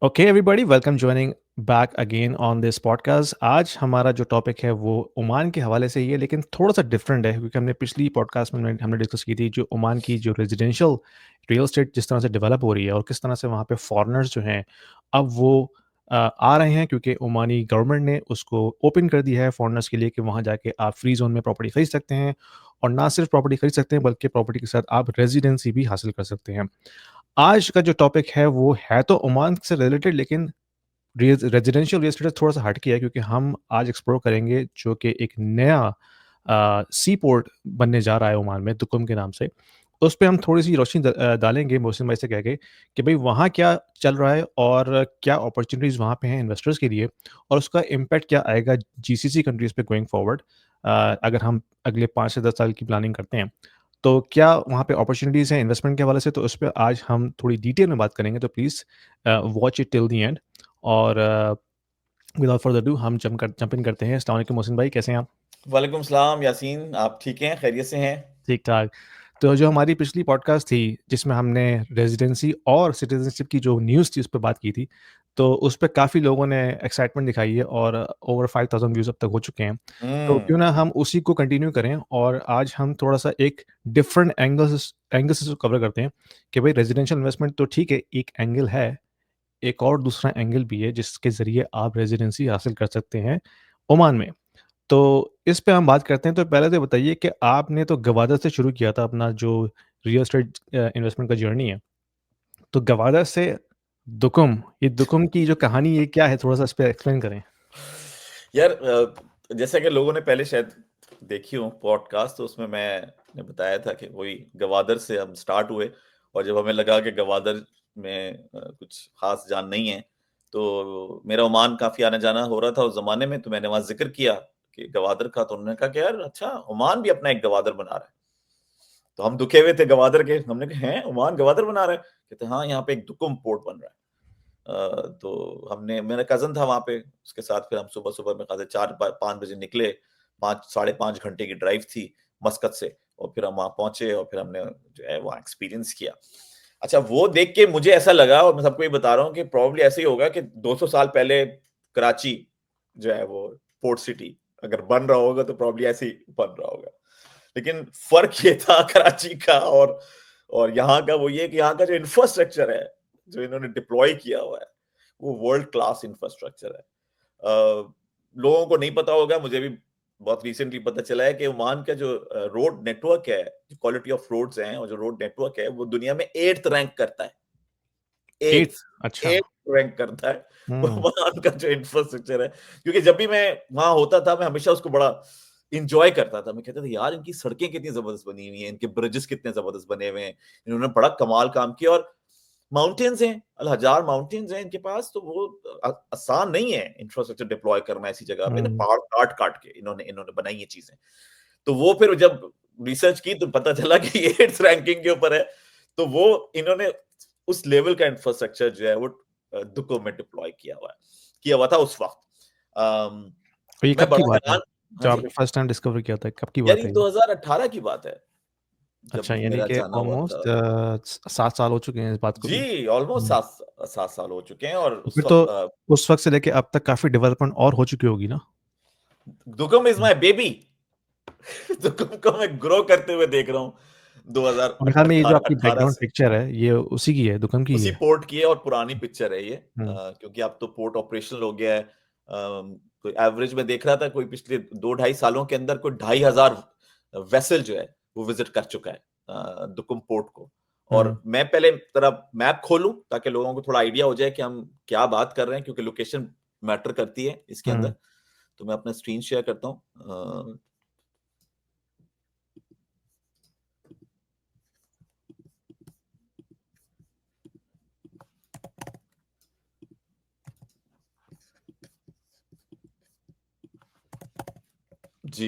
Okay everybody, welcome joining back again on this podcast. आज हमारा जो टॉपिक है वो ओमान के हवाले से ही है, लेकिन थोड़ा सा डिफरेंट है क्योंकि हमने पिछली पॉडकास्ट में हमने डिस्कस की थी जो ओमान की जो रेजिडेंशियल रियल एस्टेट जिस तरह से डेवलप हो रही है और किस तरह से वहाँ पे फॉरेनर्स जो हैं अब वो आ रहे हैं, क्योंकि ओमानी गवर्नमेंट ने उसको ओपन कर दिया है फॉरेनर्स के लिए कि वहाँ जाके आप फ्री जोन में प्रॉपर्टी खरीद सकते हैं। और ना सिर्फ प्रॉपर्टी खरीद सकते हैं बल्कि प्रॉपर्टी के साथ आप रेजिडेंसी भी हासिल कर सकते हैं। आज का जो टॉपिक है वो है तो ओमान से रिलेटेड, लेकिन रेजिडेंशियल रियल एस्टेट थोड़ा सा हट के है क्योंकि हम आज एक्सप्लोर करेंगे जो कि एक नया सी पोर्ट बनने जा रहा है ओमान में, दुकुम के नाम से। उस पे हम थोड़ी सी रोशनी डालेंगे मोहसिन भाई से कह के कि भाई वहाँ क्या चल रहा है और क्या अपॉर्चुनिटीज़ वहाँ पे हैं इन्वेस्टर्स के लिए, और उसका इम्पैक्ट क्या आएगा जीसीसी कंट्रीज़ पे गोइंग फॉरवर्ड। अगर हम अगले 5 से 10 साल की प्लानिंग करते हैं तो क्या वहाँ पे अपॉर्चुनिटीज़ हैं इन्वेस्टमेंट के हवाले से, तो उस पे आज हम थोड़ी डिटेल में बात करेंगे। तो please watch it till the end. और विदाउट फर्दर डू हम जंप इन करते हैं। अस्सलाम वालेकुम मोहसिन भाई, कैसे हैं आप? वालेकुम सलाम यासीन, आप ठीक हैं? खैरियत से हैं? ठीक-ठाक। तो जो हमारी पिछली पॉडकास्ट थी, जिसमें हमने रेज़िडेंसी और सिटीज़नशिप की जो न्यूज़ थी, उस पे बात की थी, तो उस पे काफ़ी लोगों ने एक्साइटमेंट दिखाई है और ओवर 5000 व्यूज़ अब तक हो चुके हैं। तो क्यों हुँ। ना हम उसी को कंटिन्यू करें और आज हम थोड़ा-सा एक डिफरेंट एंगल से इसको कवर करते हैं कि भई रेज़िडेंशियल इन्वेस्टमेंट तो ठीक है, एक एंगल है, एक और दूसरा एंगल भी है जिसके ज़रिए आप रेज़िडेंसी हासिल कर सकते हैं ओमान में। तो इस पे हम बात करते हैं। तो पहले तो बताइए कि आपने तो गवादर से शुरू किया था अपना जो रियल एस्टेट इन्वेस्टमेंट का जर्नी है। तो गवादर से दुकुम, ये दुकुम की जो कहानी ये क्या है, थोड़ा-सा इस पे एक्सप्लेन करें? यार जैसा कि लोगों ने पहले शायद देखी हो पॉडकास्ट, तो उसमें मैंने बताया था कि वही गवादर से हम स्टार्ट हुए और जब हमें लगा कि गवादर में कुछ ख़ास जान नहीं है, तो मेरा ओमान काफ़ी आना-जाना हो रहा था उस ज़माने में, तो मैंने वहाँ ज़िक्र किया कि गवादर का, तो उन्होंने कहा कि यार अच्छा, ओमान भी अपना एक गवादर बना रहा है। तो हम दुखे हुए थे गवादर के, हमने कहा हैं ओमान गवादर बना रहा है? कहते हाँ, यहाँ पे एक दुकुम पोर्ट बन रहा है। तो हमने, मेरा कज़न था वहाँ पे, उसके साथ फिर हम सुबह-सुबह में खासे 4 ब 5 बजे निकले, 5 साढ़े 5 घंटे की ड्राइव थी मस्कत से, और फिर हम वहाँ पहुँचे और फिर हमने जो है वहाँ एक्सपीरियंस किया। अच्छा, वो देख के मुझे ऐसा लगा, और मैं सबको ये बता रहा हूँ कि प्रोबब्ली ऐसे ही होगा कि 200 साल पहले कराची जो है वो पोर्ट सिटी अगर बन रहा होगा तो प्रोबब्ली ऐसे ही बन रहा होगा। लेकिन फ़र्क ये था कराची का और यहाँ का, वो ये कि यहाँ का जो इंफ्रास्ट्रक्चर है, जो इन्होंने डिप्लॉय किया हुआ है, वो वर्ल्ड क्लास इंफ्रास्ट्रक्चर है। लोगों को नहीं पता होगा, मुझे भी बहुत रिसेंटली पता चला है कि ओमान का जो रोड नेटवर्क है, जो क्वालिटी ऑफ रोड्स हैं और जो रोड नेटवर्क है, वो दुनिया में 8th रैंक करता है। 8th 8th अच्छा। 8th रैंक करता है हुँ, ओमान का जो इंफ्रास्ट्रक्चर है। क्योंकि जब भी मैं वहाँ होता था, मैं हमेशा उसको बड़ा एन्जॉय करता था। मैं कहता था यार, इनकी सड़कें कितनी ज़बरदस्त बनी हुई हैं, इनके ब्रिजेस कितने ज़बरदस्त बने हुए हैं। इन्होंने बड़ा कमाल काम किया, और माउंटेन्स हैं, अल हज़ार माउंटेन्स हैं इनके पास, तो वो आसान नहीं है इंफ्रास्ट्रक्चर डिप्लॉय करना ऐसी जगह पे ना, हुँ, पहाड़ काट-काट के इन्होंने इन्होंने बनाई ये चीज़ें। तो वो फिर जब रिसर्च की तो पता चला कि ये 8th रैंकिंग के ऊपर है। तो वो इन्होंने उस लेवल का इंफ्रास्ट्रक्चर जो है वो दुको में डिप्लॉय किया हुआ था उस वक़्त। तो ये मैं कब की बड़ा बात है? हैरान। हाँ जब जी। आपने फर्स्ट टाइम डिस्कवर किया था, कब की यार बात ये है ये? 2018 की बात है, अच्छा, जब यानी मेरा कि जाना हुआ था। ऑलमोस्ट 7 साल हो चुके हैं इस बात को भी। जी, ऑलमोस्ट हुँ, 7 साल हो चुके हैं, और तो उस फिर तो वक़्त उस वक़्त से लेके अब तक काफ़ी डेवलपमेंट और हो चुकी होगी ना? Duqm is hmm. My baby. Duqm को मैं ग्रो करते हुए देख रहा हूँ मेरे ख्याल में ये जो 2018 आपकी 18 बैकग्राउंड से। पिक्चर है, ये उसी की है, दुकान की ही उसी है? पोर्ट की है, और पुरानी पिक्चर है ये, हुँ, क्योंकि अब तो पोर्ट ऑपरेशनल हो गया है। कोई एवरेज में देख रहा था, कोई पिछले 2 ढाई सालों के अंदर कोई 2500 वेसल जो है वो विजिट कर चुका है दुकुम पोर्ट को। और हुँ, मैं पहले ज़रा मैप खोलूँ ताकि लोगों को थोड़ा आइडिया हो जाए कि हम क्या बात कर रहे हैं, क्योंकि लोकेशन मैटर करती है इसके हुँ। अंदर। तो मैं अपना स्क्रीन शेयर करता हूँ। जी,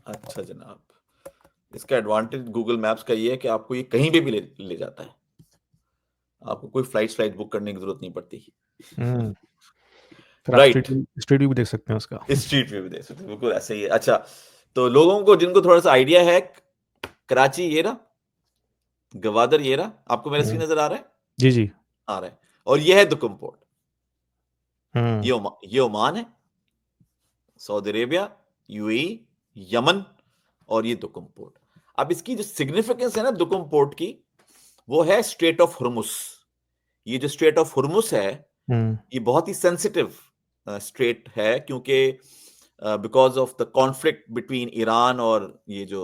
अच्छा जनाब। इसका एडवांटेज गूगल मैप्स का ये है कि आपको ये कहीं पे भी ले ले जाता है। आपको कोई फ्लाइट बुक करने की ज़रूरत नहीं पड़ती। हुँ, फिर आप राइट, स्ट्रीट व्यू भी देख सकते हैं उसका। स्ट्रीट व्यू भी देख सकते हो, बिल्कुल ऐसे ही है। अच्छा, तो लोगों को जिनको थोड़ा-सा आइडिया है, कराची ये रहा, गवादर ये रहा। आपको मेरा हुँ, सीन नज़र आ रहा है? जी, जी। आ रहा है। और ये है दुकुम पोर्ट, हम्म ये ओमान है, सऊदी अरेबिया, यूएई, यमन, और ये दुकुम पोर्ट। अब इसकी जो सिग्निफिकेंस है ना दुकुम पोर्ट की, वो है स्ट्रेट ऑफ हुर्मुस। ये जो स्ट्रेट ऑफ हुर्मुस है, हम्म ये बहुत ही सेंसिटिव स्ट्रेट है, क्योंकि because of the conflict between Iran और ये जो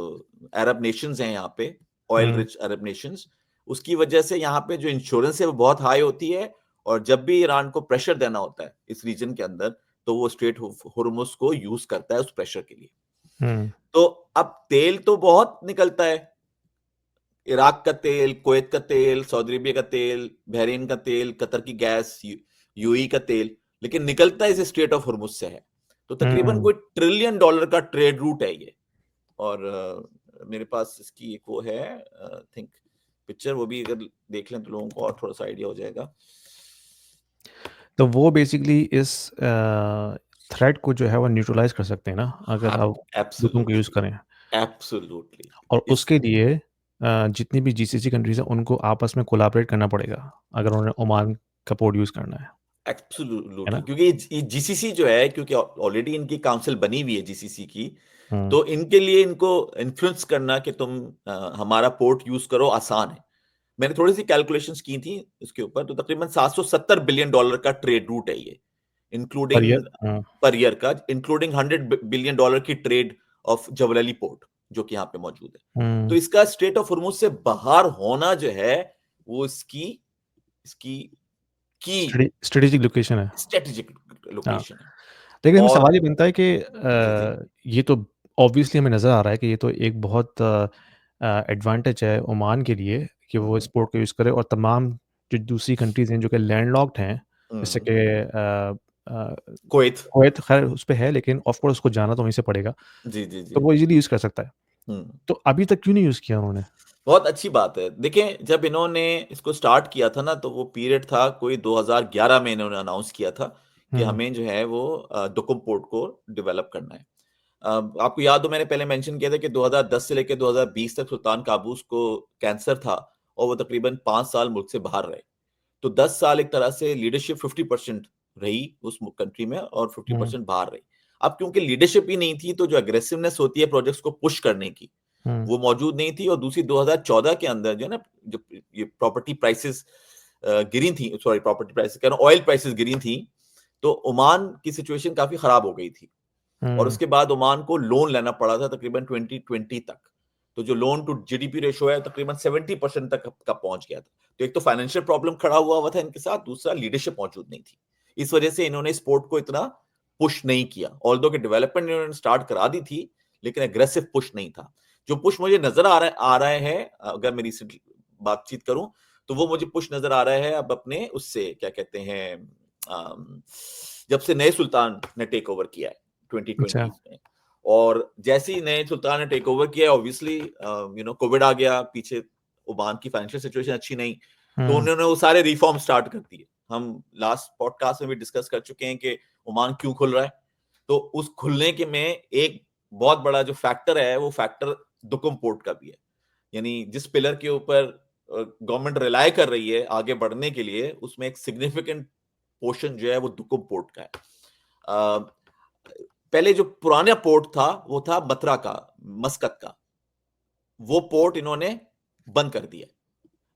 अरब नेशंस हैं यहाँ पे, ऑयल हम्म रिच अरब नेशंस, उसकी वजह से यहाँ पे जो इंश्योरेंस है वो बहुत हाई होती है, और जब भी ईरान को प्रेशर देना होता है इस रीजन के अंदर, तो वो स्ट्रेट हुर्मुस को यूज करता है उस प्रेशर के लिए। हम्म तो अब तेल तो बहुत निकलता है, इराक का तेल, कुवैत का तेल, सऊदी अरेबिया का तेल, बहरीन का तेल, कतर की गैस, यूएई का तेल, लेकिन निकलता इस स्ट्रेट ऑफ हुर्मुज से है। तो तकरीबन हम्म कोई $1 ट्रिलियन का ट्रेड रूट है ये। और मेरे पास इसकी एक वो है थिंक पिक्चर, वो भी अगर देख लें तो लोगों को और थोड़ा सा आइडिया हो जाएगा। तो वो बेसिकली इस थ्रेड को जो है वो न्यूट्रलाइज कर सकते हैं ना, अगर हाँ, आप दुकुम को यूज़ एब्सोल्युटली, करें। एब्सोल्युटली। और इस उसके लिए जितनी भी जीसीसी कंट्रीज हैं उनको आपस में कोलैबोरेट करना पड़ेगा अगर उन्होंने ओमान का पोर्ट यूज़ करना है एब्सोल्युटली, ना? क्योंकि ये जीसीसी जो है, क्योंकि ऑलरेडी इनकी काउंसिल बनी हुई है जीसीसी की, हम्म तो इनके लिए इनको इन्फ्लुएंस करना कि तुम हमारा पोर्ट यूज करो आसान है। मैंने थोड़ी सी कैलकुलेशंस की थी इसके ऊपर, तो तकरीबन $770 बिलियन का ट्रेड रूट है ये, per year. Including per year का, इंक्लूडिंग $100 बिलियन की trade of Jebel Ali port जो कि यहाँ पे मौजूद है। तो हम्म इसका स्ट्रेट ऑफ हुर्मुज से बाहर होना जो है, वो इसकी इसकी की स्ट्रेटेजिक लोकेशन है। स्ट्रेटेजिक हाँ, लोकेशन है। लेकिन हमें और सवाल ये बनता है कि जी जी ये तो ऑब्वियसली हमें नज़र आ रहा है कि ये तो एक बहुत एडवांटेज है ओमान के लिए कि वो इस हम्म, पोर्ट को यूज़ करे, और तमाम जो दूसरी कंट्रीज़ हैं जो कि लैंडलॉक्ड हैं, जैसे हम्म, कि अ, कुवैत, कुवैत खैर उस पे है, लेकिन ऑफ कोर्स उसको जाना तो वहीं से पड़ेगा, जी जी तो जी, वो इजीली यूज़ कर सकता है। हम्म, तो अभी तक क्यों नहीं यूज़ किया उन्होंने? बहुत अच्छी बात है। देखें, जब इन्होंने इसको स्टार्ट किया था ना, तो वो पीरियड था कोई 2011 में इन्होंने अनाउंस किया था कि हुँ, हमें जो है वो दुकुम पोर्ट को डेवलप करना है। आपको याद हो मैंने पहले मेंशन किया था कि 2010 से लेकर 2020 तक सुल्तान काबूस को कैंसर था, और वो तकरीबन 5 साल मुल्क से बाहर रहे। तो 10 साल एक तरह से लीडरशिप 50% रही उस कंट्री में, और हुँ, 50% बाहर रही। अब क्योंकि लीडरशिप ही नहीं थी, तो जो अग्रेसिवनेस होती है प्रोजेक्ट्स को पुश करने की, हुँ, वो मौजूद नहीं थी। और दूसरी 2014 के अंदर जो है ना, जो ये प्रॉपर्टी प्राइसेस गिरी थी, सॉरी प्रॉपर्टी प्राइसेस कह रहा हूं, ऑयल प्राइसेस गिरी थी, तो ओमान की सिचुएशन काफी खराब हो गई थी। और हुँ, उसके बाद ओमान को लोन लेना पड़ा था तकरीबन 2020 तक। तो जो लोन टू जीडीपी रेशो है तकरीबन 70% तक का पहुंच गया था। तो एक तो फाइनेंशियल प्रॉब्लम खड़ा हुआ था इनके साथ, दूसरा लीडरशिप मौजूद नहीं थी। इस वजह से इन्होंने स्पोर्ट को इतना पुश नहीं किया, ऑल्दो कि डेवलपमेंट इन्होंने स्टार्ट करा दी थी, लेकिन एग्रेसिव पुश नहीं था। जो पुश मुझे नजर आ रहा है, अगर मैं रिसेंट बातचीत करूं, तो वो मुझे पुश नजर आ रहा है अब अपने उससे क्या कहते हैं, जब से नए सुल्तान ने टेक ओवर किया है अच्छा, 2020 में। और जैसे ही नए सुल्तान ने टेक ओवर किया, ऑब्वियसली कोविड आ गया पीछे, ओमान की फाइनेंशियल सिचुएशन अच्छी नहीं, तो हुँ, उन्होंने वो सारे रिफॉर्म स्टार्ट कर दिए। हम लास्ट पॉडकास्ट में भी डिस्कस कर चुके हैं कि ओमान क्यों खुल रहा है। तो उस खुलने के में एक बहुत बड़ा जो फैक्टर है, वो फैक्टर दुकुम पोर्ट का भी है। यानी जिस पिलर के ऊपर गवर्नमेंट रिलाय कर रही है आगे बढ़ने के लिए, उसमें एक सिग्निफिकेंट पोर्शन जो है वो दुकुम पोर्ट का है। अ, पहले जो पुराना पोर्ट था वो था मथुरा का, मस्कत का। वो पोर्ट इन्होंने बंद कर दिया।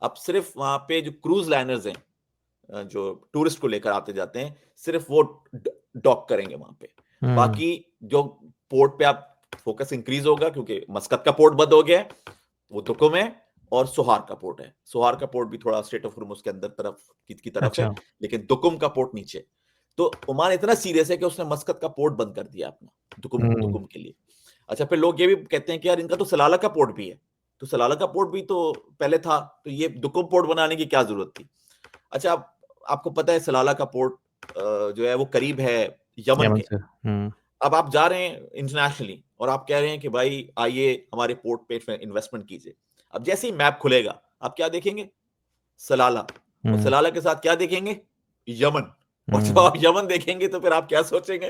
अब सिर्फ वहां पे जो क्रूज लाइनर्स हैं, जो टूरिस्ट को लेकर आते जाते हैं, सिर्फ वो डॉक करेंगे वहां पे। हुँ, बाकी जो पोर्ट पे आप फोकस इंक्रीज होगा, क्योंकि मस्कत का पोर्ट बंद हो गया है, वो दुकुम है, और सोहार का पोर्ट है। सोहार का पोर्ट भी थोड़ा स्टेट ऑफ हुर्मुज के अंदर तरफ की तरफ है, अच्छा, लेकिन दुकुम का पोर्ट नीचे। तो ओमान इतना सीरियस है कि उसने मस्कत का पोर्ट बंद कर दिया अपना, दुकुम हुँ, दुकुम के लिए। अच्छा, फिर लोग ये भी कहते हैं कि यार इनका तो सलाला का पोर्ट भी है, तो सलाला का पोर्ट भी तो पहले था, तो ये दुकुम पोर्ट बनाने की क्या जरूरत थी। अच्छा, आपको पता है सलाला का पोर्ट जो है वो करीब है यमन यमन के। से, हुँ, अब आप जा रहे हैं इंटरनेशनली और आप कह रहे हैं कि भाई आइए हमारे पोर्ट पे इन्वेस्टमेंट कीजिए। अब जैसे ही मैप खुलेगा, आप क्या देखेंगे? सलाला। और हुँ, सलाला के साथ क्या देखेंगे? यमन। और जब हुँ। आप यमन देखेंगे तो फिर आप क्या सोचेंगे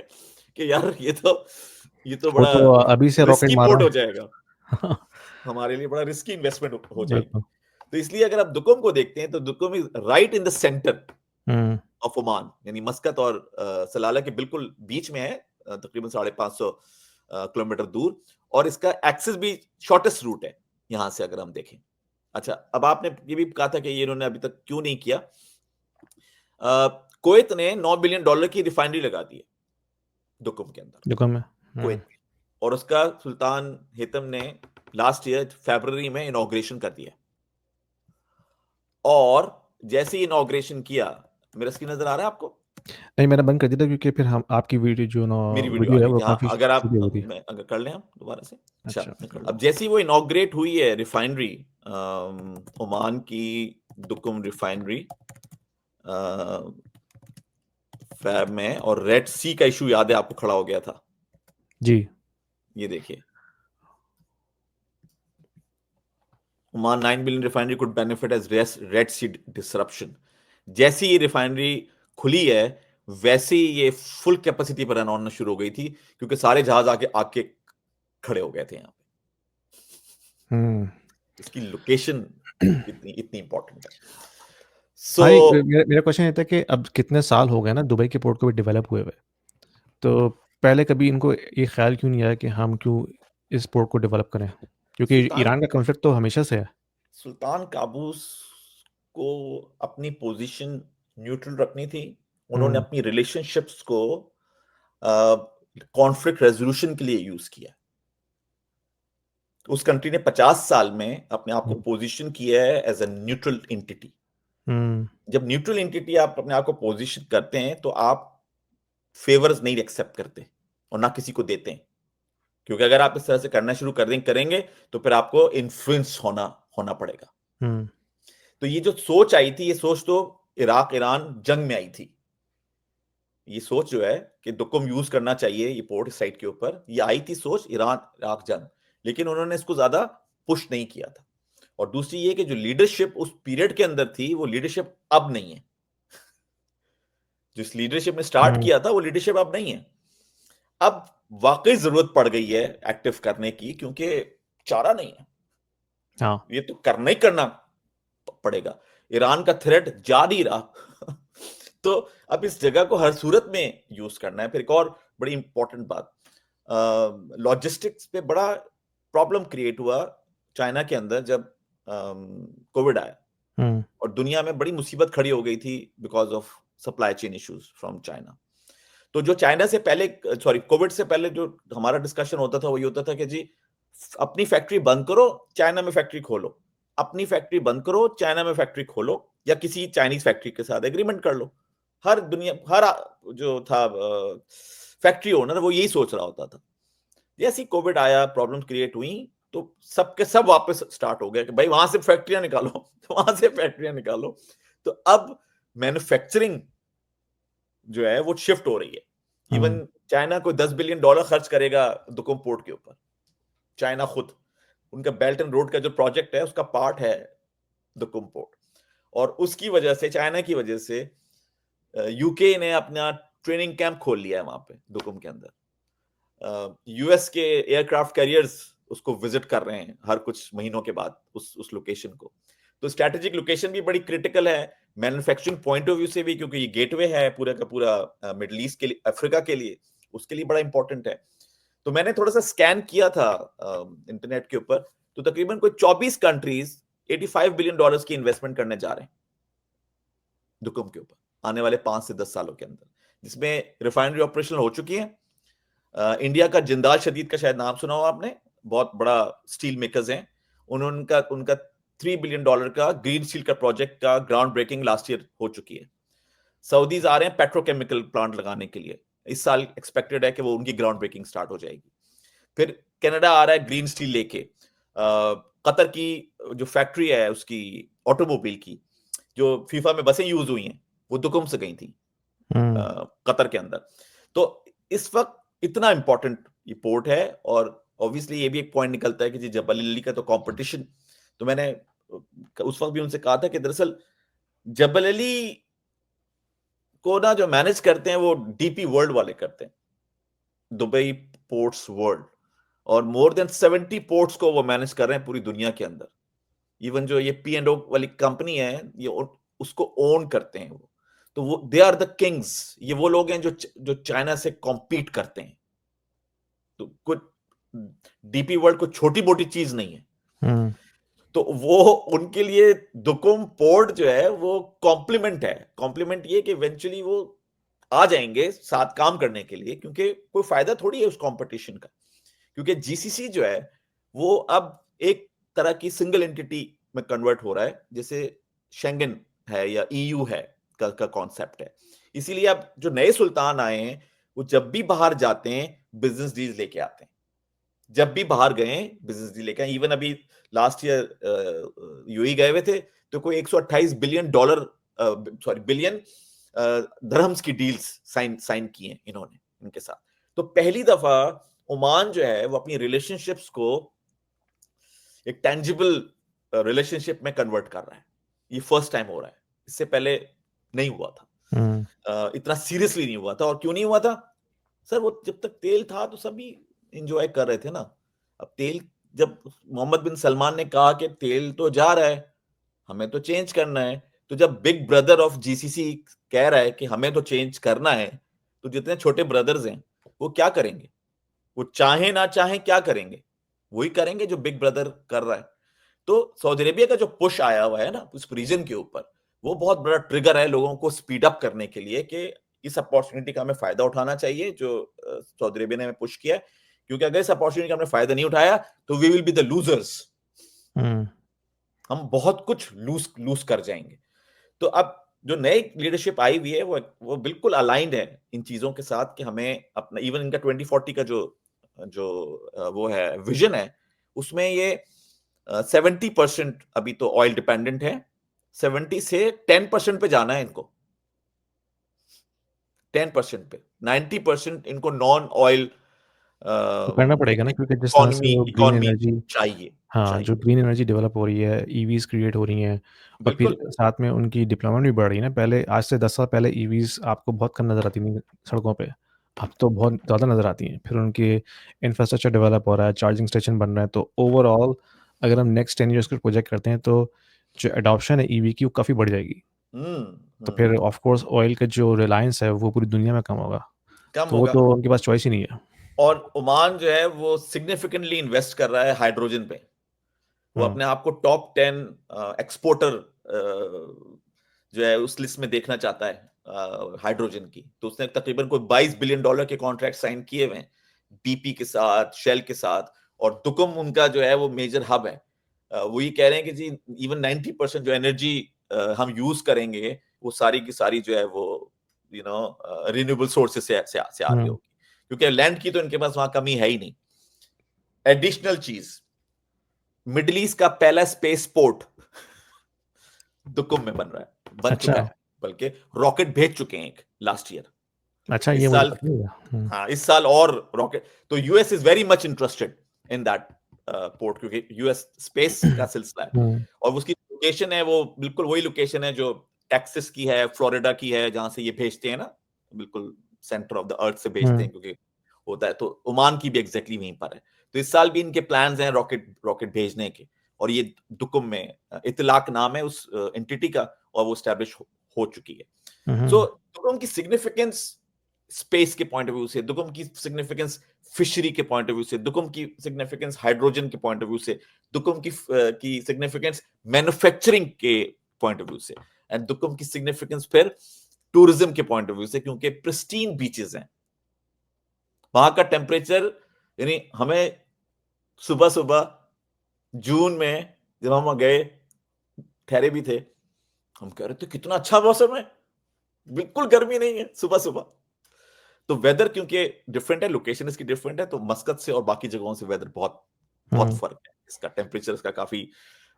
कि यार ये तो वो बड़ा तो अभी से रॉकेट रिस्की मार पोर्ट रहा हो है। जाएगा, हमारे लिए बड़ा रिस्की इन्वेस्टमेंट हो जाएगी। बिल्कुल, तो इसलिए अगर आप दुकुम को देखते हैं, तो Duqm is right in the center of Oman, यानी मस्कत और सलाला के बिल्कुल बीच में है, तकरीबन 550 किलोमीटर दूर, और इसका एक्सेस भी शॉर्टेस्ट रूट है यहां से अगर हम देखें। अच्छा, अब आपने ये भी कहा था कि ये इन्होंने अभी तक क्यों नहीं किया। कुवैत ने $9 बिलियन की रिफाइनरी लगा दी है दुकुम के अंदर, दुकम में। कुवैत में, और उसका सुल्तान हेतम ने लास्ट ईयर फरवरी में इनॉग्रेशन कर दिया। और जैसे ही इनॉग्रेशन किया, मेरा स्क्रीन नजर आ रहा है आपको? नहीं, मैंने बंद कर दिया था क्योंकि फिर हम आपकी वीडियो जो ना मेरी वीडियो आ वीडियो है गई वो थी, हाँ, काफी अगर आप स्लो होती है। मैं अगर कर लें हम दोबारा से। अच्छा, अच्छा, कर अब लो। जैसे ही वो इनॉग्रेट हुई है रिफाइनरी, ओमान की दुकुम रिफाइनरी फैब में, और रेड सी का इशू याद है आपको खड़ा हो गया था। जी। ये देखिए, Oman 9 billion refinery could benefit as Red Sea disruption. जैसे ही रिफाइनरी खुली है, वैसे ही ये फुल कैपेसिटी पर रन होना शुरू हो गई थी, क्योंकि सारे जहाज आके आके खड़े हो गए थे यहाँ पे। हम्म। इसकी लोकेशन इतनी इतनी इंपॉर्टेंट है। सो हाँ, मेरा मेरा क्वेश्चन ये था कि अब कितने साल हो गए ना दुबई के पोर्ट को भी डेवलप हुए हुए, तो पहले कभी इनको ये ख्याल क्यों नहीं आया कि हम क्यों इस पोर्ट को डेवलप करें, क्योंकि सुल्तान ईरान का कॉन्फ्लिक्ट तो हमेशा से है। सुल्तान काबूस को अपनी पोजीशन न्यूट्रल रखनी थी। उन्होंने हम्म। अपनी रिलेशनशिप्स को कॉन्फ्लिक्ट रेजोल्यूशन के लिए यूज किया। उस कंट्री ने 50 साल में अपने आप को पोजीशन किया है एज अ न्यूट्रल एंटिटी। हम्म। जब न्यूट्रल एंटिटी आप अपने आप को पोजीशन करते हैं, तो आप फेवर्स नहीं एक्सेप्ट करते और ना किसी को देते हैं, क्योंकि अगर आप इस तरह से करना शुरू करेंगे तो फिर आपको इन्फ्लुएंस होना होना पड़ेगा। हम्म। तो ये जो सोच आई थी, ये सोच तो इराक ईरान जंग में आई थी। ये सोच जो है कि दुकुम यूज करना चाहिए ये पोर्ट साइट के ऊपर, ये आई थी सोच ईरान इराक जंग, लेकिन उन्होंने इसको ज्यादा पुश नहीं किया था। और दूसरी ये कि जो लीडरशिप उस पीरियड के अंदर थी, वो लीडरशिप अब नहीं है। जिस लीडरशिप ने स्टार्ट किया था, वो लीडरशिप अब नहीं है। अब वाकई जरूरत पड़ गई है एक्टिव करने की, क्योंकि चारा नहीं है, हाँ। ये तो करना ही करना पड़ेगा। ईरान का थ्रेट जा नहीं रहा। तो अब इस जगह को हर सूरत में यूज करना है। फिर एक और बड़ी इंपॉर्टेंट बात, लॉजिस्टिक्स पे बड़ा प्रॉब्लम क्रिएट हुआ चाइना के अंदर जब कोविड आया, हम्म। और दुनिया में बड़ी मुसीबत खड़ी हो गई थी because of supply chain issues from China. तो जो चाइना से पहले, सॉरी, कोविड से पहले जो हमारा डिस्कशन होता था, वही होता था कि जी अपनी फैक्ट्री बंद करो, चाइना में फैक्ट्री खोलो, अपनी फैक्ट्री बंद करो, चाइना में फैक्ट्री खोलो, या किसी चाइनीज फैक्ट्री के साथ एग्रीमेंट कर लो। हर जो था फैक्ट्री ओनर, वो यही सोच रहा होता था। जैसे कोविड आया, प्रॉब्लम क्रिएट हुई, तो सबके सब वापस स्टार्ट हो गया कि भाई वहां से फैक्ट्रियां निकालो, तो वहां से फैक्ट्रियां निकालो। तो अब मैन्युफैक्चरिंग जो है वो शिफ्ट हो रही है। इवन चाइना को $10 बिलियन खर्च करेगा दुकुम पोर्ट के ऊपर। चाइना खुद, उनका बेल्ट एंड रोड का जो प्रोजेक्ट है, उसका पार्ट है दुकुम पोर्ट। और उसकी वजह से, चाइना की वजह से, यूके ने अपना ट्रेनिंग कैंप खोल लिया है वहां पे दुकुम के अंदर। यूएस के एयरक्राफ्ट कैरियर्स उसको विजिट कर रहे हैं हर कुछ महीनों के बाद उस लोकेशन को। तो स्ट्रैटेजिक लोकेशन भी बड़ी क्रिटिकल है मैन्युफैक्चरिंग पॉइंट ऑफ व्यू से भी, क्योंकि ये गेटवे है पूरा का पूरा मिडिल ईस्ट के लिए, अफ्रीका के लिए, उसके लिए बड़ा इंपॉर्टेंट है। तो मैंने थोड़ा सा स्कैन किया था इंटरनेट के ऊपर, तो तकरीबन कोई 24 कंट्रीज $85 बिलियन की इन्वेस्टमेंट करने जा रहे हैं दुकुम के ऊपर आने वाले 5 से 10 सालों के अंदर, जिसमें रिफाइनरी ऑपरेशन हो चुकी है। इंडिया का जिंदाल शदीद का शायद नाम सुना हो आपने, बहुत बड़ा स्टील मेकर्स हैं। उनका उनका $3 बिलियन का ग्रीन स्टील का प्रोजेक्ट का ग्राउंड ब्रेकिंग लास्ट ईयर हो चुकी है। सऊदीज आ रहे हैं पेट्रोकेमिकल प्लांट लगाने के लिए, इस साल एक्सपेक्टेड है कि वो उनकी ग्राउंड ब्रेकिंग स्टार्ट हो जाएगी। फिर कनाडा आ रहा है ग्रीन स्टील लेके। कतर की जो फैक्ट्री है उसकी ऑटोमोबाइल की, जो फीफा में बसें यूज हुई हैं, वो दुकुम से गई थी कतर के अंदर। तो इस वक्त इतना इंपॉर्टेंट ये पोर्ट है। और ऑब्वियसली ये भी एक पॉइंट निकलता है कि जी जबल अली का तो कंपटीशन, तो मैंने उस वक्त भी उनसे कहा था कि दरअसल जबल अली को ना जो मैनेज करते हैं वो डीपी वर्ल्ड वाले करते हैं, दुबई पोर्ट्स वर्ल्ड, और मोर देन 70 पोर्ट्स को वो मैनेज कर रहे हैं पूरी दुनिया के अंदर। इवन जो ये P&O वाली कंपनी है, ये उसको ओन करते हैं वो। तो वो दे आर द किंग्स, ये वो लोग हैं जो चाइना से कॉम्पीट करते हैं। तो कुछ डीपी वर्ल्ड कोई छोटी मोटी चीज नहीं है। तो वो उनके लिए दुकुम पोर्ट जो है वो कॉम्प्लीमेंट है। कॉम्प्लीमेंट ये कि इवेंचुअली वो आ जाएंगे साथ काम करने के लिए, क्योंकि कोई फायदा थोड़ी है उस कंपटीशन का। क्योंकि जीसीसी जो है वो अब एक तरह की सिंगल एंटिटी में कन्वर्ट हो रहा है, जैसे शेंगन है या ईयू है का कॉन्सेप्ट है। इसीलिए अब जो नए सुल्तान आए हैं वो जब भी बाहर जाते हैं बिजनेस डील लेके आते हैं। जब भी बाहर गए बिजनेस डील लेके आए। इवन अभी लास्ट ईयर यूएई गए हुए थे तो कोई 128 बिलियन डॉलर, सॉरी बिलियन दरहम्स की डील्स साइन की हैं इन्होंने इनके साथ। तो पहली दफा ओमान जो है वो अपनी रिलेशनशिप्स को एक टेंजिबल रिलेशनशिप में कन्वर्ट कर रहा है। ये फर्स्ट टाइम हो रहा है, इससे पहले नहीं हुआ था। इतना सीरियसली नहीं हुआ था। और क्यों नहीं हुआ था सर? वो जब तक तेल था तो सभी एंजॉय कर रहे थे ना। अब तेल, जब मोहम्मद बिन सलमान ने कहा कि तेल तो जा रहा है, हमें तो चेंज करना है, तो जब बिग ब्रदर ऑफ जीसीसी कह रहा है कि हमें तो चेंज करना है, तो जितने छोटे ब्रदर्स हैं वो क्या करेंगे? वो चाहे ना चाहे क्या करेंगे? वही करेंगे जो बिग ब्रदर कर रहा है। तो सऊदी अरेबिया का जो पुश आया हुआ है ना उस रीजन के ऊपर, वो बहुत बड़ा ट्रिगर है लोगों को स्पीड अप करने के लिए कि इस अपॉर्चुनिटी का हमें फायदा उठाना चाहिए जो सऊदी अरेबिया ने पुश किया है। क्योंकि अगर इस अपॉर्चुनिटी का हमने फायदा नहीं उठाया तो we will be the losers. हम बहुत कुछ लूज कर जाएंगे। तो अब जो नई लीडरशिप आई हुई है वो बिल्कुल अलाइंड है इन चीजों के साथ कि हमें अपना, इवन इनका 2040 का जो जो वो है विजन है, उसमें ये 70% अभी तो ऑयल डिपेंडेंट है। 70 से 10% पे जाना है इनको। 10% पे 90% इनको नॉन ऑयल तो करना पड़ेगा ना, क्योंकि जिस तरह से इकोनॉमी वो ग्रीन इकोनॉमी एनर्जी, चाहिए हाँ, जो चाहिए। ग्रीन एनर्जी डेवलप हो रही है, ईवीज क्रिएट हो रही हैं, और फिर बिल्कुल। साथ में उनकी डिप्लॉयमेंट भी बढ़ रही है ना। पहले आज से 10 साल पहले ईवीज आपको बहुत कम नज़र आती थी सड़कों पे, अब तो बहुत ज़्यादा नज़र आती हैं। फिर उनके इंफ्रास्ट्रक्चर डेवलप हो रहा है, चार्जिंग स्टेशन बन रहे हैं। तो ओवरऑल अगर हम नेक्स्ट 10 ईयर्स को प्रोजेक्ट करते हैं तो जो एडॉप्शन है ईवी की वो काफ़ी बढ़ जाएगी। तो फिर ऑफ कोर्स ऑयल का जो रिलायंस है वो पूरी दुनिया में कम होगा। कम तो वो होगा। तो उनके पास चॉइस ही नहीं है। और ओमान जो है वो सिग्निफिकेंटली इन्वेस्ट कर रहा है हाइड्रोजन पे। वो हम्म अपने आप को टॉप 10 एक्सपोर्टर जो है उस लिस्ट में देखना चाहता है हाइड्रोजन की। तो उसने तकरीबन कोई 22 बिलियन डॉलर के कॉन्ट्रैक्ट साइन किए हुए हैं बीपी के साथ, शेल के साथ। और दुकुम उनका जो है वो मेजर हब है। वो ये कह रहे हैं कि जी इवन 90% जो एनर्जी हम यूज करेंगे वो सारी की सारी जो है वो रिन्यूएबल सोर्सेस से आ रही हम्म होगी, क्योंकि लैंड की तो इनके पास वहां कमी है ही नहीं। एडिशनल चीज, मिडिल ईस्ट का पहला स्पेस पोर्ट दुकुम में बन रहा है, बन अच्छा चुका है। बल्कि रॉकेट भेज चुके हैं एक लास्ट ईयर। अच्छा, ये इस मुझे साल, पता नहीं था। हाँ इस साल और रॉकेट। तो US is very much interested in that port, क्योंकि यूएस स्पेस का सिलसिला है। हम्म और उसकी लोकेशन है वो बिल्कुल वही लोकेशन है जो टेक्सास की है, फ्लोरिडा की है, जहां से ये भेजते हैं ना, बिल्कुल सेंटर ऑफ द अर्थ से भेजते हम्म हैं क्योंकि होता है। तो ओमान की भी एग्जैक्टली वहीं पर है। तो इस साल भी इनके प्लान्स हैं रॉकेट रॉकेट भेजने के। और ये दुकुम में इतलाक नाम है उस एंटिटी का, और वो स्टैब्लिश हो चुकी है। सो दुकुम की सिग्निफिकेंस स्पेस के पॉइंट ऑफ व्यू से, दुकुम की सिग्निफिकेंस फिशरी के पॉइंट ऑफ व्यू से, दुकुम की सिग्निफिकेंस हाइड्रोजन के पॉइंट ऑफ व्यू से, दुकुम की सिग्निफिकेंस मैन्युफैक्चरिंग के पॉइंट ऑफ व्यू से, एंड दुकुम की सिग्निफिकेंस फिर टूरिज्म के पॉइंट ऑफ व्यू से, क्योंकि प्रिस्टीन बीचेस हैं। वहां का टेम्परेचर, यानी हमें सुबह सुबह जून में जब हम गए, ठहरे भी थे, हम कह रहे थे कितना अच्छा मौसम है, बिल्कुल गर्मी नहीं है सुबह सुबह। तो वेदर क्योंकि डिफरेंट है, लोकेशन इसकी डिफरेंट है, तो मस्कत से और बाकी जगहों से वेदर बहुत बहुत हम्म फर्क है। इसका टेम्परेचर इसका काफी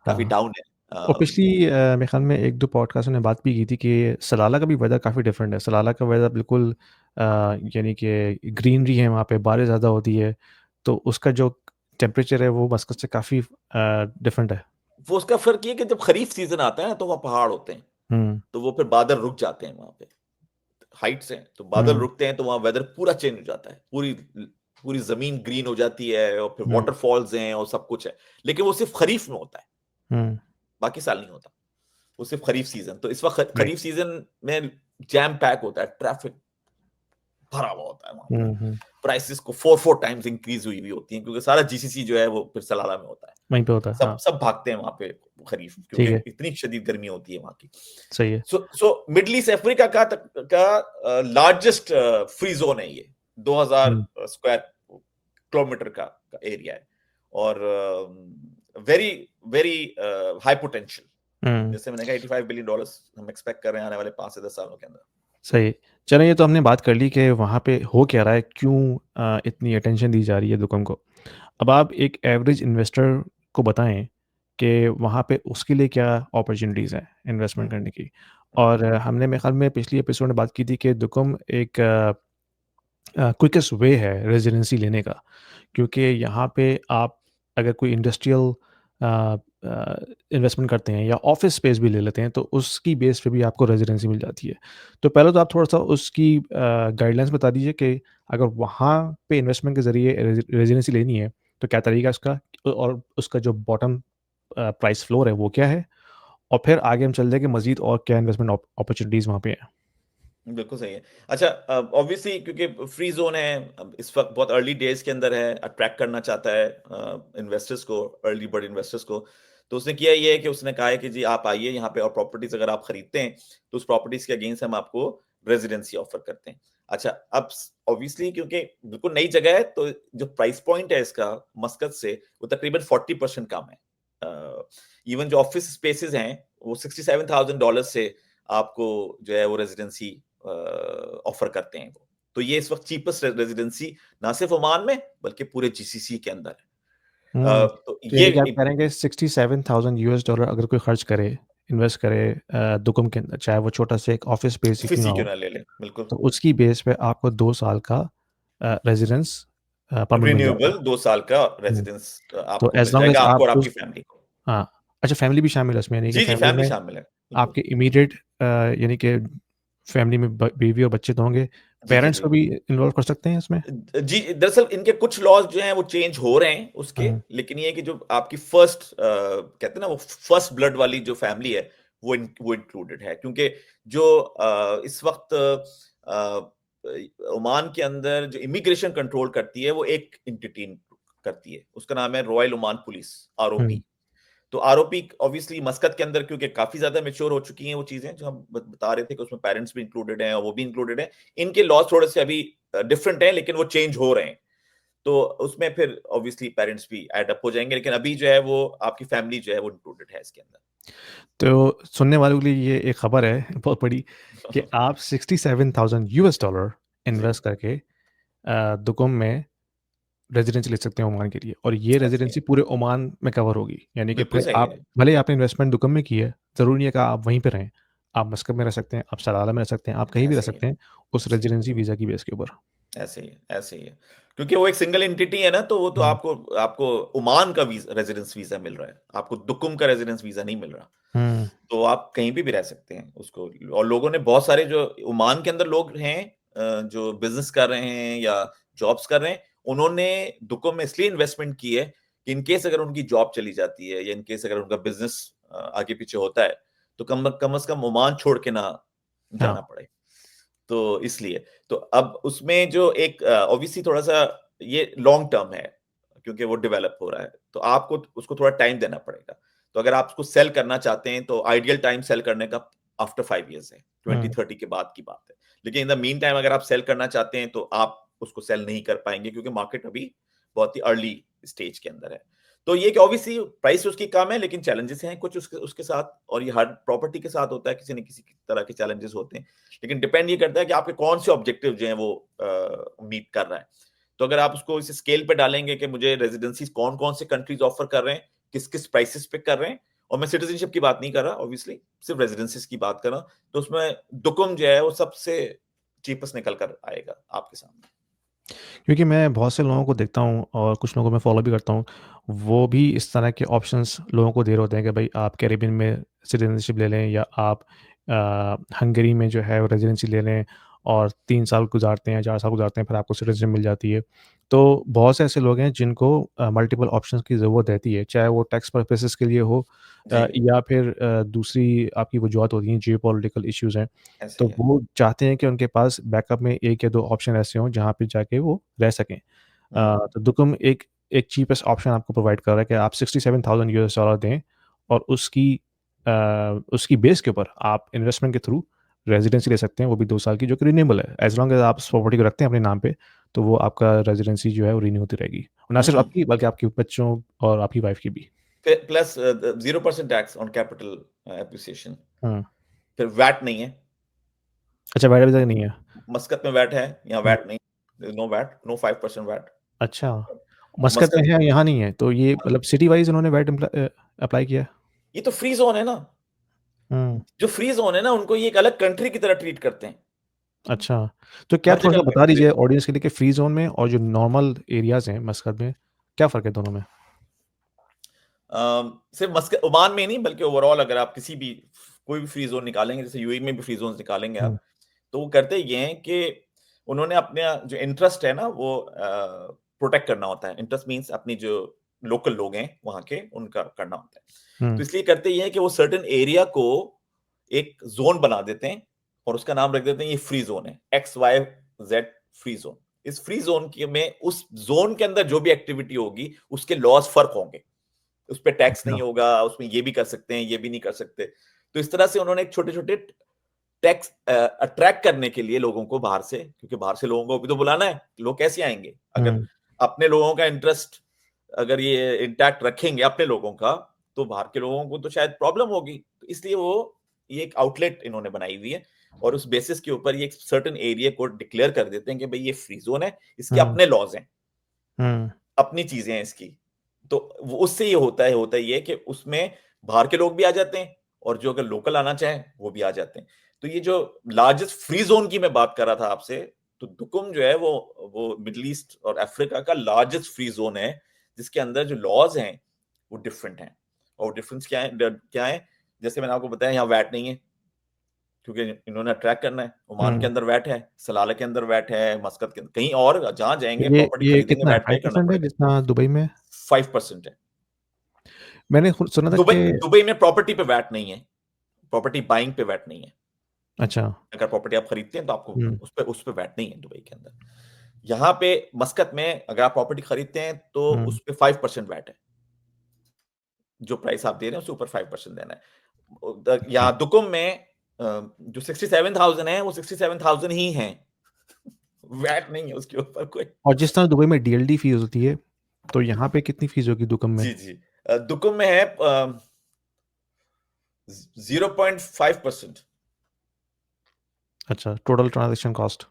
काफी हाँ, डाउन है। और पिछली मेरे ख्याल में एक दो पॉडकास्ट में बात भी की थी कि सलाला का भी वेदर काफ़ी डिफरेंट है। सलाला का वेदर बिल्कुल यानी कि ग्रीनरी है, वहाँ पे बारिश ज़्यादा होती है, तो उसका जो टेम्परेचर है वो मस्कत से काफ़ी डिफरेंट है। वो उसका फर्क ये कि जब खरीफ सीजन आता है ना तो वहाँ पहाड़ होते हैं, हम्म तो वो फिर बादल रुक जाते हैं वहां पे। हाइट्स हैं तो बादल हम्म रुकते हैं, तो वहां वेदर पूरा चेंज हो जाता है, पूरी पूरी जमीन ग्रीन हो जाती है, और फिर हम्म वाटरफॉल्स हैं और सब कुछ है। लेकिन वो सिर्फ खरीफ में होता है, हम्म बाकी साल नहीं होता। वो सिर्फ खरीफ सीजन। तो इस वक्त राइट। खरीफ सीजन में जैम पैक होता है, ट्रैफिक भरा हुआ होता है वहां पे, हम्म। प्राइसेस को 4 टाइम्स इंक्रीज हुई हुई होती है, क्योंकि सारा जीसीसी जो है वो फिर सलाला में होता है, वहीं पे होता है, सब हाँ। सब भागते हैं वहां पे खरीफ, ठीक क्योंकि है। इतनी शदीद गर्मी होती है वहां की। सही है। सो मिडल ईस्ट अफ्रीका का लार्जेस्ट फ्री जोन है ये, 2000 हम्म। स्क्वायर किलोमीटर का एरिया है, और वेरी वेरी हाई पोटेंशियल। हम्म। जैसे मैंने कहा $85 बिलियन हम एक्सपेक्ट कर रहे हैं आने वाले 5 से 10 सालों के अंदर। सही। चलो, ये तो हमने बात कर ली कि वहाँ पे हो क्या रहा है, क्यों इतनी अटेंशन दी जा रही है दुकम को। अब आप एक एवरेज इन्वेस्टर को बताएं कि वहाँ पे उसके लिए क्या अपॉर्चुनिटीज़ हैं इन्वेस्टमेंट करने की। और हमने मेरे ख्याल में पिछली एपिसोड में बात की थी कि दुकम एक क्विकेस्ट वे है रेजिडेंसी लेने का, क्योंकि यहाँ पे आप अगर कोई इंडस्ट्रियल इन्वेस्टमेंट करते हैं या ऑफिस स्पेस भी ले लेते हैं तो उसकी बेस पे भी आपको रेजिडेंसी मिल जाती है। तो पहले तो आप थोड़ा सा उसकी गाइडलाइंस बता दीजिए कि अगर वहाँ पे इन्वेस्टमेंट के ज़रिए रेजिडेंसी लेनी है तो क्या तरीका है उसका, और उसका जो बॉटम प्राइस फ्लोर है वो क्या है, और फिर आगे हम चल जाए कि मज़ीद और क्या इन्वेस्टमेंट अपॉर्चुनिटीज़ वहाँ पे हैं। बिल्कुल सही है। अच्छा, ऑब्वियसली क्योंकि फ्री ज़ोन है, अब इस वक़्त बहुत अर्ली डेज़ के अंदर है, अट्रैक्ट करना चाहता है इन्वेस्टर्स को, अर्ली बर्ड इन्वेस्टर्स को। तो उसने किया ये है कि उसने कहा है कि जी आप आइए यहाँ पे, और प्रॉपर्टीज़ अगर आप खरीदते हैं, तो उस प्रॉपर्टीज़ के अगेंस्ट हम आपको रेज़िडेंसी ऑफ़र करते हैं। अच्छा, अब स ऑब्वियसली क्योंकि बिल्कुल नई जगह है, तो जो प्राइस पॉइंट है इसका मस्कत से, वो तकरीबन 40% कम है। इवन जो ऑफ़िस स्पेसेस हैं, वो $67,000 से आपको जो है वो रेज़िडेंसी ऑफर करते हैं वो। तो ये इस वक्त चीपेस्ट रेजिडेंसी ना सिर्फ ओमान में बल्कि पूरे जीसीसी के अंदर है। तो तो ये यानी कि आप कह रहे हैं कि $67,000 अगर कोई खर्च करे, इन्वेस्ट करे दुकम के अंदर, चाहे वो छोटा सा एक ऑफिस स्पेस ही क्यों ऑफिस ना ही क्यों हो, ना ले ले, बिल्कुल तो उसकी बेस पे आपको 2 साल का रेजिडेंस परमिट मिल जाता है। रिन्यूएबल 2 साल का हम्म। रेजिडेंस तो आपको एज मिल लॉन्ग एज जाएगा, आपको आप और आपकी उस, फैमिली को। हाँ, अच्छा, फैमिली भी शामिल है उसमें, यानी कि जी जी, फैमिली फैमिली में शामिल है, बिल्कुल। आपके इमीडिएट यानी कि फैमिली में बीवी और बच्चे तो होंगे, जी जी पेरेंट्स जी। को भी इन्वॉल्व कर सकते हैं इसमें। जी, दरअसल इनके कुछ लॉज जो हैं वो चेंज हो रहे हैं उसके, हम्म। लेकिन ये है कि जो आपकी फर्स्ट कहते हैं ना वो फर्स्ट ब्लड वाली जो फैमिली है, वो इंक्लूडेड है, क्योंकि जो इस वक्त ओमान के अंदर जो इमिग्रेशन कंट्रोल करती है वो एक एंटिटी करती है, उसका नाम है रॉयल ओमान पुलिस, हम्म। आरओपी। तो आरओपी ऑब्वियसली मस्कत के अंदर क्योंकि काफी ज्यादा मेच्योर हो चुकी हैं वो चीजें, जो हम बता रहे थे कि उसमें पेरेंट्स भी इंक्लूडेड हैं और वो भी इंक्लूडेड हैं। इनके लॉज थोड़े से अभी डिफरेंट हैं, लेकिन वो चेंज हो रहे हैं, तो उसमें फिर ऑब्वियसली पेरेंट्स भी एड अप हो जाएंगे, लेकिन अभी जो है वो आपकी फैमिली जो है वो इंक्लूडेड है इसके तो सुनने वालों के लिए ये एक खबर है बहुत बड़ी कि अंदर। आप $67,000 जी, इन्वेस्ट करके दुकम में रेजिडेंसी ले सकते हैं ओमान के लिए, और ये ऐसे ही रेजिडेंसी है, पूरे ओमान में कवर होगी, यानी कि बिल्कुल फिर सही आप है। भले ही आपने इन्वेस्टमेंट दुकम में की है, ज़रूरी नहीं है कि आप वहीं पे रहें। आप मस्कत में रह सकते हैं, आप सलाला में रह सकते हैं, आप कहीं भी रह ऐसे ही है, सकते हैं उस जी, रेजिडेंसी वीज़ा की बेस के ऊपर। ऐसे ही है, ऐसे ही है। क्योंकि वो एक सिंगल एंटिटी है ना, तो वो तो हुँ। आपको आपको ओमान का रेजिडेंस वीजा मिल रहा है, आपको दुकुम का रेजिडेंस वीजा नहीं मिल रहा। हुँ। तो आप कहीं पे भी रह सकते हैं उसको, और लोगों ने बहुत सारे जो ओमान के अंदर लोग हैं, जो बिजनेस कर रहे हैं या जॉब्स कर रहे हैं, उन्होंने दुको में इसलिए इन्वेस्टमेंट की है कि इन केस अगर उनकी जॉब चली जाती है या इन केस अगर उनका बिजनेस आगे पीछे होता है, तो कम से कम ओमान छोड़ के ना हाँ। जाना पड़े। तो इसलिए, तो अब उसमें जो एक ऑब्वियसली थोड़ा सा ये लॉन्ग टर्म है, क्योंकि वो डेवलप हो रहा है, तो आपको उसको थोड़ा टाइम देना पड़ेगा। तो अगर आप उसको सेल करना चाहते हैं, तो आइडियल टाइम सेल करने का आफ्टर 5 इयर्स है, हुँ। 2030 के बाद की बात है। लेकिन इन द मीन टाइम अगर आप सेल करना चाहते हैं, तो आप उसको सेल नहीं कर पाएंगे, क्योंकि मार्केट अभी बहुत ही अर्ली स्टेज के अंदर है। तो ये कि ऑब्वियसली प्राइस उसकी कम है, लेकिन चैलेंजेस हैं कुछ उसके उसके साथ, और ये हर प्रॉपर्टी के साथ होता है, किसी न किसी तरह के चैलेंजेस होते हैं। लेकिन डिपेंड ये करता है कि आपके कौन से ऑब्जेक्टिव जो हैं वो मीट कर रहा है। तो अगर आप उसको इस स्केल पे डालेंगे कि मुझे रेजिडेंसीज कौन-कौन से कंट्रीज ऑफर कर रहे हैं, किस-किस प्राइसेस पे कर रहे हैं, और मैं सिटीजनशिप की बात नहीं कर रहा ऑब्वियसली, सिर्फ रेजिडेंसीज की बात कर रहा हूँ, तो उसमें दुकुम जो है वो सबसे चीपेस्ट निकल कर आएगा आपके सामने। क्योंकि मैं बहुत से लोगों को देखता हूँ और कुछ लोगों को मैं फॉलो भी करता हूँ, वो भी इस तरह के ऑप्शंस लोगों को दे रहे होते हैं कि भाई आप कैरेबियन में सिटीजनशिप ले लें, या आप हंगरी में जो है रेजिडेंसी ले लें, और 3 साल गुज़ारते हैं, 4 साल गुज़ारते हैं, फिर आपको सिटीज़नशिप मिल जाती है। तो बहुत से ऐसे लोग हैं जिनको मल्टीपल ऑप्शंस की ज़रूरत रहती है, चाहे वो टैक्स पर्पसेस के लिए हो जी, या फिर दूसरी आपकी वजूहत होती हैं, जियोपॉलिटिकल इश्यूज़ हैं। ऐसे तो ही है। वो चाहते हैं कि उनके पास बैकअप में 1 या 2 ऑप्शन ऐसे हों, जहाँ पे जाके वो रह सकें। हुँ, तो दुकुम एक चीपेस्ट ऑप्शन आपको प्रोवाइड कर रहा है कि आप $67,000 दें और उसकी बेस के ऊपर आप इन्वेस्टमेंट के थ्रू रेज़िडेंसी ले सकते हैं, वो भी 2 साल की, जो कि रिन्यूएबल है। एज़ लॉन्ग एज़ आप उस प्रॉपर्टी को रखते हैं अपने नाम पे, तो वो आपका रेज़िडेंसी जो है वो रिन्यू होती रहेगी। और ना हुँ, सिर्फ़ हुँ। आपकी बल्कि आपके बच्चों और आपकी वाइफ़ की भी। Plus 0% tax on capital appreciation. Hmm. फिर वैट नहीं है। अच्छा वैट अभी तक नहीं है। मस्कत में वैट है, यहाँ हुँ, वैट नहीं। There is no VAT, no 5% VAT. अच्छा। तो मस्कत में मस्कत है, यहाँ नहीं है, तो ये मतलब सिटी वाइज़ उन्होंने वैट अप्लाई किया है? ये तो फ्री ज़ोन है ना। हुँ। जो फ्री ज़ोन है ना, उनको ये एक अलग कंट्री की तरह ट्रीट करते हैं। अच्छा, तो क्या हर जगह थोड़ा-सा बता फ्री दीजिए ऑडियंस के लिए कि फ्री ज़ोन में और जो नॉर्मल एरियाज़ हैं मस्कत में, क्या फ़र्क है दोनों में? सिर्फ मस्कत ओमान में ही नहीं बल्कि ओवरऑल अगर आप किसी भी कोई भी फ्री ज़ोन निकालेंगे, जैसे यूएई में भी फ्री ज़ोन्स निकालेंगे हुँ, आप, तो वो करते ये हैं कि उन्होंने अपने जो इंटरेस्ट है ना वो प्रोटेक्ट करना होता है। इंटरेस्ट मीन्स अपनी जो लोकल लोग हैं वहाँ के, उनका करना होता है। हुँ, तो इसलिए करते ये हैं कि वो सर्टेन एरिया को एक ज़ोन बना देते हैं और उसका नाम रख देते हैं ये फ्री ज़ोन है, X, Y, Z free zone. इस फ्री ज़ोन की में उस ज़ोन के अंदर जो भी एक्टिविटी होगी, उसके लॉज़ फ़र्क होंगे। उस पे टैक्स अच्छा, नहीं होगा, उसमें ये भी कर सकते हैं, ये भी नहीं कर सकते। तो इस तरह से उन्होंने एक छोटे-छोटे टैक्स अट्रैक्ट करने के लिए लोगों को बाहर से, क्योंकि बाहर से लोगों को भी तो बुलाना है, लोग कैसे आएँगे? अगर हुँ, अपने लोगों का इंटरेस्ट अगर ये इंटैक्ट रखेंगे अपने लोगों का, तो बाहर के लोगों को तो शायद प्रॉब्लम होगी। तो इसलिए वो ये एक आउटलेट इन्होंने बनाई हुई है और उस बेसिस के ऊपर ये एक सर्टेन एरिया को डिक्लेयर कर देते हैं कि भई ये फ्री ज़ोन है, इसके हुँ, अपने लॉज़ हैं। हुँ, अपनी चीज़ें हैं इसकी। तो वो उससे ये होता ये है कि उसमें बाहर के लोग भी आ जाते हैं और जो अगर लोकल आना चाहें, वो भी आ जाते हैं। तो ये जो लार्जेस्ट फ्री ज़ोन की मैं बात कर रहा था आपसे, तो दुकुम जो है वो मिडल ईस्ट और अफ्रीका का लार्जेस्ट फ्री ज़ोन है, जिसके अंदर जो लॉज़ हैं, वो डिफरेंट हैं। और डिफरेंस क्या है? जैसे मैंने आपको बताया यहाँ वैट नहीं है, क्योंकि इन्होंने अट्रैक्ट करना है। ओमान के हुँ। अंदर वैट है, सलाला के अंदर वैट है, मस्कत के कहीं और जहाँ जाएँगे ये प्रॉपर्टी ये खरीदेंगे कितना है वैट पे करना 5% है पड़ेगा। जितना दुबई में है? 5% है। मैंने खुद सुना था दुबई कि दुबई में प्रॉपर्टी पे वैट नहीं है, प्रॉपर्टी बाइंग पे वैट नहीं है। अच्छा, अगर प्रॉपर्टी आप खरीदते हैं तो आपको हुँ, उस पे वैट नहीं है दुबई के अंदर। यहाँ पे मस्कत में अगर आप प्रॉपर्टी खरीदते हैं तो हुँ, उस पे 5% वैट है। जो प्राइस आप दे रहे हैं उसके ऊपर 5% देना है। अच्छा। यहाँ दुकुम में जो 67,000 है वो 67,000 ही हैं। वैट नहीं है उसके ऊपर कोई। और जिस तरह दुबई में डीएलडी फीस होती है, तो यहाँ पे कितनी फीस होगी दुकम में? जी, जी। दुकुम में है 0.5%। अच्छा, टोटल ट्रांज़ैक्शन कॉस्ट।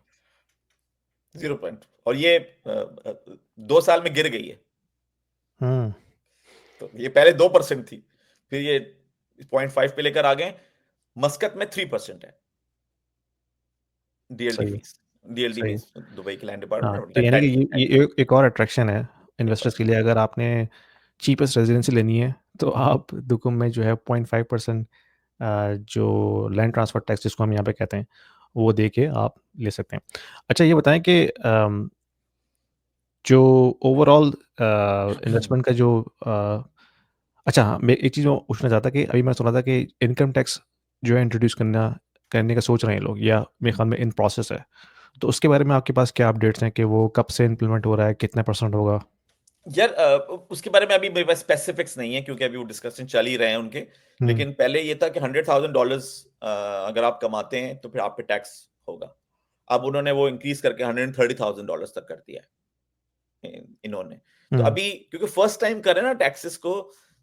0 पॉइंट और ये 2 साल में गिर गई है। हुँ, तो ये पहले 2% थी, फिर ये 0.5 पे लेकर आ गए। मस्कत में 3% है डीएलडी सही है, फीस। डीएलडी सही है। मीन्स दुबई के लैंड डिपार्टमेंट हाँ, और तो या यानी कि टैक्स ये टैक्स एक और अट्रैक्शन है एक और इन्वेस्टर्स के लिए अगर आपने चीपेस्ट रेज़िडेंसी लेनी है, तो आप दुकुम में जो है 0.5% जो लैंड ट्रांसफ़र टैक्स जिसको हम यहाँ पे कहते हैं, वो दे के आप ले सकते हैं। अच्छा ये बताएँ कि जो ओवरऑल इन्वेस्टमेंट का जो अच्छा हाँ, मैं एक चीज़ मैं पूछना चाहता कि अभी मैं सुना था कि इनकम टैक्स जो है इंट्रोड्यूस करने का सोच रहे हैं लोग या मेरे ख़्याल में इन प्रोसेस है। तो उसके बारे में आपके पास क्या अपडेट्स हैं कि वो कब से इम्प्लीमेंट हो रहा है, कितने परसेंट होगा? यार उसके बारे में अभी मेरे पास स्पेसिफिक्स नहीं है क्योंकि अभी वो डिस्कशन चल ही रहे हैं उनके। हुँ, लेकिन पहले ये था कि $100,000 अगर आप कमाते हैं तो फिर आप पे टैक्स होगा। अब उन्होंने वो इंक्रीज़ करके $130,000 तक कर दिया है इन्होंने। तो हुँ, अभी क्योंकि फर्स्ट टाइम कर रहे हैं ना टैक्सेस को,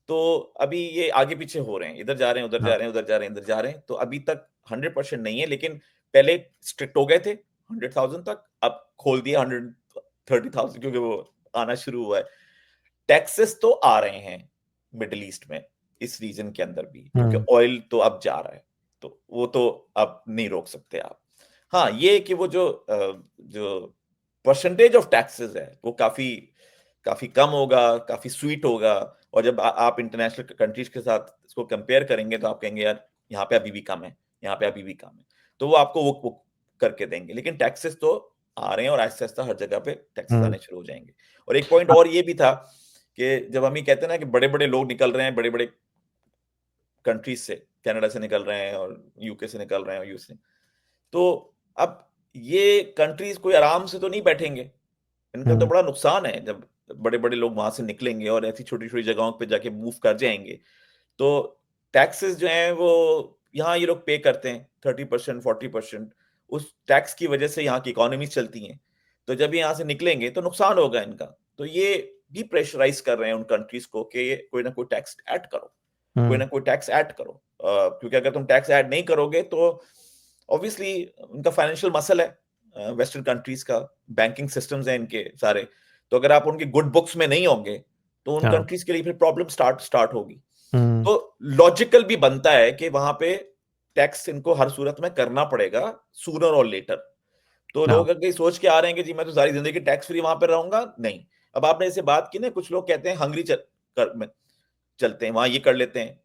तो अभी ये आगे-पीछे हो रहे हैं। इधर जा रहे हैं, उधर हाँ, जा रहे हैं, उधर जा रहे हैं, इधर जा रहे हैं। तो अभी तक 100% नहीं है लेकिन पहले स्ट्रिक्ट हो गए थे 100,000 तक, अब खोल दिया 130,000 क्योंकि वो आना शुरू हुआ है। टैक्सेस तो आ रहे हैं मिडल ईस्ट में, इस रीजन के अंदर भी, क्योंकि हुँ, ऑयल तो अब जा रहा है, तो वो तो अब नहीं रोक सकते आप। हाँ, ये है कि वो जो परसेंटेज ऑफ टैक्सेस है, वो काफ़ी काफ़ी कम होगा, काफ़ी स्वीट होगा और जब आप इंटरनेशनल कंट्रीज़ के साथ इसको कंपेयर करेंगे, तो आप कहेंगे, "यार, यहाँ पे अभी भी कम है, यहाँ पे अभी भी कम है।" तो वो आपको वो करके देंगे, लेकिन टैक्सेस तो आ रहे हैं और आहिस्ता आहिस्ता हर जगह पे टैक्सेस आने शुरू हो जाएंगे। और एक पॉइंट और ये भी था कि जब हम ये कहते हैं ना कि बड़े बड़े लोग निकल रहे हैं बड़े बड़े कंट्रीज से, कनाडा से निकल रहे हैं और यूके से निकल रहे हैं और यूएस से, तो अब ये कंट्रीज कोई आराम से तो नहीं बैठेंगे, इनका तो बड़ा नुकसान है जब बड़े बड़े लोग वहां से निकलेंगे और ऐसी छोटी छोटी जगहों पे जाके मूव कर जाएंगे। तो टैक्सेस जो हैं वो यहाँ ये लोग पे करते हैं 30% 40%, उस टैक्स की वजह से यहाँ की इकोनॉमी चलती हैं। तो जब ये यहाँ से निकलेंगे तो नुकसान होगा इनका। तो ये भी प्रेशराइज कर रहे हैं उन कंट्रीज को कि ये कोई ना कोई टैक्स ऐड करो, कोई ना कोई टैक्स ऐड करो, क्योंकि अगर तुम टैक्स ऐड नहीं करोगे तो ऑब्वियसली उनका फाइनेंशियल मसल है वेस्टर्न कंट्रीज का, बैंकिंग सिस्टम्स हैं इनके सारे। तो अगर आप उनके गुड बुक्स में नहीं होंगे तो उन कंट्रीज के लिए फिर प्रॉब्लम स्टार्ट होगी। तो लॉजिकल भी बनता है कि वहां पे टैक्स इनको हर सूरत में करना पड़ेगा सूनर और लेटर। तो लोग अगर सोच के आ रहे हैं कि जी मैं तो सारी जिंदगी टैक्स फ्री वहां पे रहूंगा, नहीं। अब आपने ऐसे बात की ना, कुछ लोग कहते हैं हंगरी चलते हैं, वहां ये कर लेते हैं,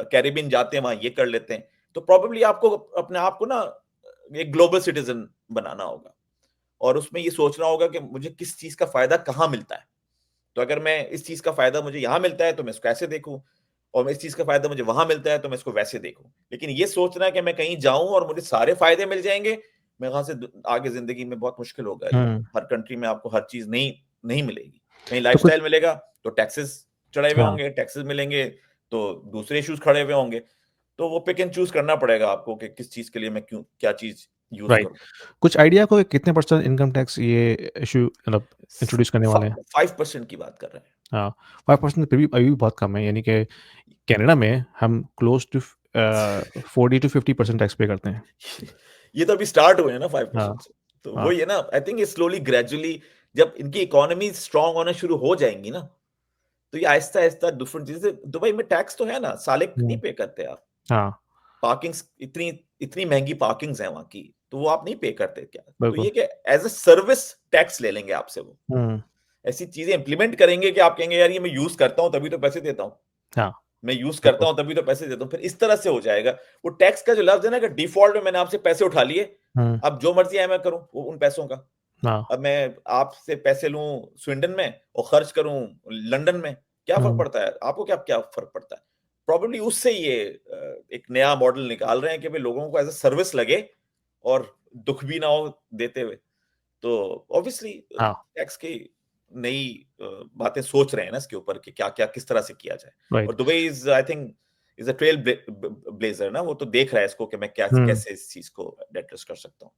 कैरिबियन जाते हैं वहां ये कर लेते हैं। तो प्रोबेबली आपको अपने आप को ना एक ग्लोबल सिटीजन बनाना होगा और उसमें ये सोचना होगा कि मुझे किस चीज का फायदा कहाँ मिलता है। तो अगर मैं इस चीज का फायदा मुझे यहाँ मिलता है तो मैं इसको ऐसे देखूं, और मैं इस चीज का फायदा मुझे वहां मिलता है तो मैं इसको वैसे देखूं। लेकिन ये सोचना है कि मैं कहीं जाऊं और मुझे सारे फायदे मिल जाएंगे, मैं वहां से आगे जिंदगी में बहुत मुश्किल होगा। हर कंट्री में आपको हर चीज नहीं नहीं मिलेगी। कहीं तो कुछ लाइफस्टाइल मिलेगा तो टैक्सेस चढ़े हुए होंगे, टैक्सेस मिलेंगे तो दूसरे इश्यूज खड़े हुए होंगे। तो वो पिक एंड चूज करना पड़ेगा आपको कि किस चीज के लिए मैं क्यों क्या चीज यूज राइट। करूं। कुछ आइडिया को कितने परसेंट इनकम टैक्स ये इशू मतलब इंट्रोड्यूस करने वाले हैं? 5% की बात कर रहे हैं। हाँ, 5% फिर भी अभी भी बहुत कम है, यानी कि कनाडा में हम क्लोज टू 40 to 50% टैक्स पे करते हैं। ये तो अभी स्टार्ट हुए हैं ना हाँ, 5% से। तो हाँ, वो ये ना, आई थिंक स्लोली ग्रेजुअली जब इनकी इकोनॉमी स्ट्रांग होना शुरू हो जाएंगी ना, तो ये आहिस्ता आहिस्ता डिफरेंट चीजें। दुबई में टैक्स तो है ना, सालिक नहीं पे करते आप। हाँ, पार्किंग्स इतनी इतनी महंगी पार्किंग्स हैं वहां की, तो वो आप नहीं पे करते क्या? तो बिल्कुल। ये कि एज अ सर्विस टैक्स ले लेंगे आपसे वो। हुँ, ऐसी चीजें इंप्लीमेंट करेंगे कि आप कहेंगे यार ये मैं यूज करता हूं तभी तो पैसे देता हूं, हाँ, मैं यूज करता बिल्कुल। हूं तभी तो पैसे देता हूं। फिर इस तरह से हो जाएगा। वो टैक्स का जो लफ्ज है ना कि डिफॉल्ट में मैंने आपसे पैसे उठा लिए, हुँ, अब जो मर्जी है मैं करूं वो उन पैसों का। हाँ, अब मैं आपसे पैसे लूं स्वीडन में और खर्च करूं लंदन में, क्या फर्क हुँ, पड़ता है आपको? क्या क्या फर्क पड़ता है? प्रॉब्लली उससे ये एक नया मॉडल निकाल रहे हैं कि भाई लोगों को एज अ सर्विस लगे और दुख भी ना हो देते हुए। तो ऑब्वियसली हाँ, टैक्स की नई बातें सोच रहे हैं ना इसके ऊपर कि क्या क्या किस तरह से किया जाए। राइट। और Dubai is I think is a trail blazer ना, वो तो देख रहा है इसको कि मैं क्या हुँ, कैसे इस चीज को एड्रेस कर सकता हूँ।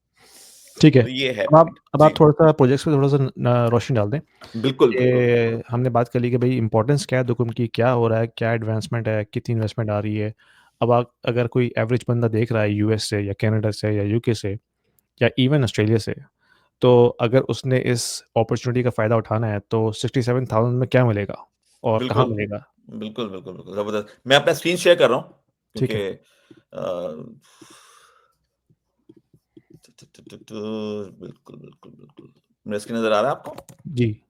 ठीक है। तो ये है अब आप पॉइंट अब जी। आप थोड़ा-सा प्रोजेक्ट्स पे थोड़ा-सा रोशनी डाल दें बिल्कुल बिल्कुल बिल्कुल। कि हमने बात कर ली कि भई इम्पोर्टेंस क्या है दुकुम की, क्या हो रहा है, क्या एडवांसमेंट है, कितनी इन्वेस्टमेंट आ रही है। अब आप अगर कोई एवरेज बंदा देख रहा है यूएस से या कनाडा से या यूके से या इवन ऑस्ट्रेलिया से, तो अगर उसने इस अपॉर्च्युनिटी का फ़ायदा उठाना है तो 67,000 में क्या मिलेगा और कहाँ बिल्कुल मिलेगा? बिल्कुल बिल्कुल बिल्कुल जबरदस्त। मैं अपना स्क्रीन शेयर कर रहा हूँ ठीक है। क्योंकि बिल्कुल बिल्कुल बिल्कुल। मेरा स्क्रीन नजर आ रहा है आपको? जी।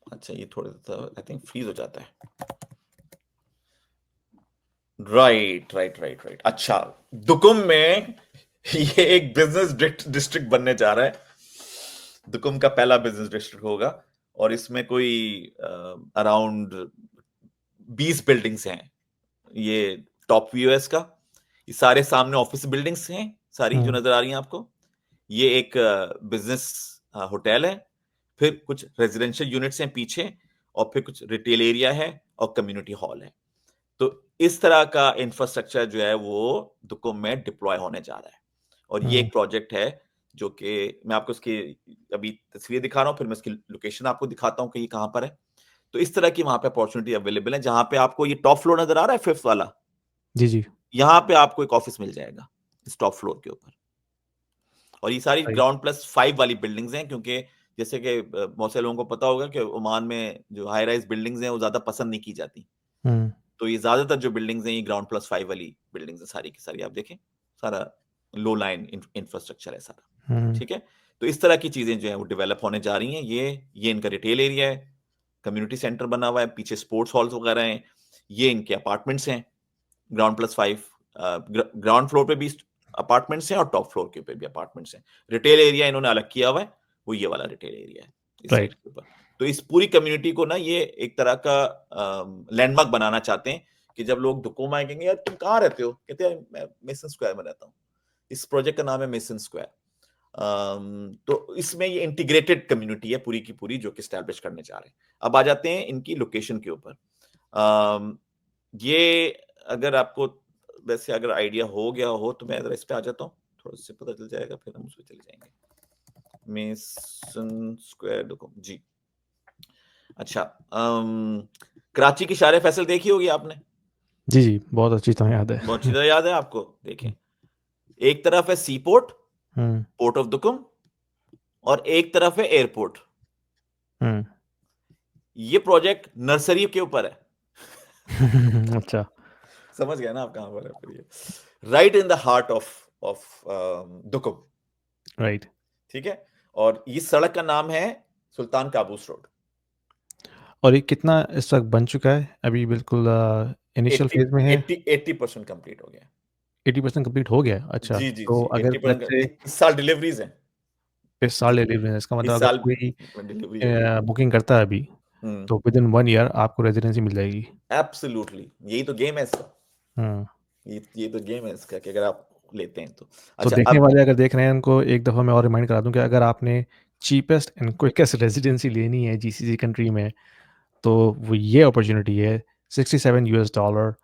अच्छा, ये थोड़ा सा आई थिंक फ्रीज हो जाता है। Right right right right. अच्छा, दुकुम में ये एक बिजनेस डिस्ट्रिक्ट बनने जा रहा है। दुकुम का पहला बिजनेस डिस्ट्रिक्ट होगा और इसमें कोई अराउंड 20 बिल्डिंग्स हैं। ये टॉप व्यू है इसका। ये सारे सामने ऑफिस बिल्डिंग्स हैं सारी जो हुँ, नजर आ रही हैं आपको। ये एक बिजनेस होटल है, फिर कुछ रेजिडेंशियल यूनिट्स हैं पीछे, और फिर कुछ रिटेल एरिया है और कम्युनिटी हॉल है। तो इस तरह का इंफ्रास्ट्रक्चर जो है वो दुकुम में डिप्लॉय होने जा रहा है। और ये हुँ, एक प्रोजेक्ट है जो कि मैं आपको इसकी अभी तस्वीर दिखा रहा हूँ, फिर मैं इसकी लोकेशन आपको दिखाता हूँ कि ये कहाँ पर है। तो इस तरह की वहां पे अपॉर्चुनिटी अवेलेबल है, जहां पे आपको ये टॉप फ्लोर नजर आ रहा है, फिफ्थ वाला, जी, जी। यहाँ पे आपको एक ऑफिस मिल जाएगा इस टॉप फ्लोर के ऊपर। और ये सारी सही। ग्राउंड प्लस 5 वाली बिल्डिंग्स हैं, क्योंकि जैसे कि बहुत से लोगों को पता होगा कि ओमान में जो हाई राइज बिल्डिंग्स हैं वो ज्यादा पसंद नहीं की जाती। हुँ, तो ये ज्यादातर जो बिल्डिंग्स हैं ये ग्राउंड प्लस 5 वाली बिल्डिंग्स हैं सारी की सारी। आप देखें, सारा लो लाइन इंफ्रास्ट्रक्चर है सारा। हुँ, ठीक है। तो इस तरह की चीजें जो है वो डेवलप होने जा रही हैं। ये इनका रिटेल एरिया है, कम्युनिटी सेंटर बना हुआ है, पीछे स्पोर्ट्स हॉल्स वगैरह हैं। ये इनके अपार्टमेंट्स हैं ग्राउंड प्लस 5। ग्राउंड फ्लोर पे भी अपार्टमेंट्स हैं और टॉप फ्लोर के ऊपर भी अपार्टमेंट्स हैं। रिटेल एरिया इन्होंने अलग किया हुआ है, वो ये वाला रिटेल एरिया है इस साइड राइट। के ऊपर। तो इस पूरी कम्युनिटी को ना ये एक तरह का लैंडमार्क बनाना चाहते हैं कि जब लोग दुकोमा आएंगे, यार तुम कहाँ रहते हो, कहते हैं मैं मेसन स्क्वायर में रहता हूँ। इस प्रोजेक्ट का नाम है मेसन स्क्वायर। तो इसमें ये इंटीग्रेटेड कम्युनिटी है पूरी की पूरी जो कि स्टैब्लिश करने जा रहे हैं। अब आ जाते हैं इनकी लोकेशन के ऊपर। ये अगर आपको वैसे अगर आइडिया हो गया हो तो मैं अगर इस पे आ जाता हूँ, थोड़ा सा पता चल जाएगा, फिर हम उस पर चले जाएंगे। मेसन स्क्वायर देखो जी। अच्छा, कराची की शारे फैसल देखी होगी आपने? जी जी, बहुत अच्छी तरह याद है। बहुत अच्छी तरह याद है आपको। देखें, एक तरफ है सी पोर्ट, हम्म। पोर्ट ऑफ दुकुम, और एक तरफ है एयरपोर्ट। हम्म। ये प्रोजेक्ट नर्सरी के ऊपर है। अच्छा। समझ गया ना आप कहां पर है फिर ये? Right in the heart of Duqm. Right. ठीक है, और इस सड़क का नाम है सुल्तान काबूस रोड। और ये कितना इस वक्त बन चुका है? अभी बिल्कुल इनिशियल 80 फेज में है। 80% कंप्लीट हो गया। 80% कंप्लीट हो गया? अच्छा, जी जी तो जी, अगर 80% लेट्स से इस साल डिलीवरीज हैं। इस साल डिलीवरी है, इसका मतलब इस अगर साल कोई डिलीवरी हो रही है। बुकिंग करता है अभी, तो विद इन 1 ईयर आपको रेजिडेंसी मिल जाएगी। एब्सोल्युटली, यही तो गेम है इसका। हम्म। ये तो गेम है इसका कि अगर आप लेते हैं तो। तो अच्छा देखने अब वाले अगर देख रहे हैं, उनको एक दफ़ा मैं और रिमाइंड करा दूं कि अगर आपने चीपेस्ट एंड क्विकेस्ट रेजिडेंसी लेनी है जीसीसी कंट्री में, तो वो ये अपॉर्चुनिटी है। $67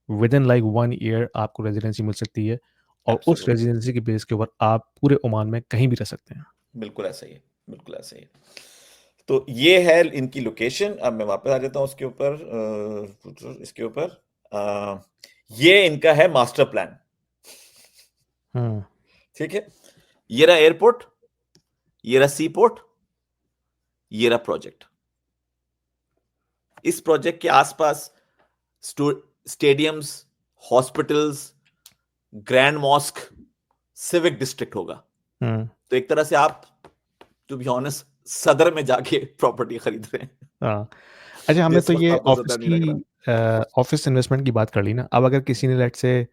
विद इन लाइक 1 ईयर आपको रेजिडेंसी मिल सकती है, और उस एब्सोल्युटली रेजिडेंसी के बेस के ऊपर आप पूरे ओमान में कहीं भी रह सकते हैं। बिल्कुल ऐसा ही है, बिल्कुल ऐसा ही है। तो ये है इनकी लोकेशन। अब मैं वापस आ जाता हूँ उसके ऊपर, इसके ऊपर। ये इनका है मास्टर प्लान। हम्म। ठीक है, ये रहा एयरपोर्ट, ये रहा सी पोर्ट, ये रहा प्रोजेक्ट। इस प्रोजेक्ट के आसपास stadiums, hospitals, grand mask, civic district होगा। हम्म। तो एक तरह से आप, टू बी ऑनेस्ट, सदर में जाके प्रॉपर्टी खरीद रहे हैं। हाँ। अच्छा, हमने इस तो वक्त ये आपको ऑफिस सदर नहीं की लग रहा। ऑफिस इन्वेस्टमेंट की बात कर ली ना। अब अगर किसी ने लेट से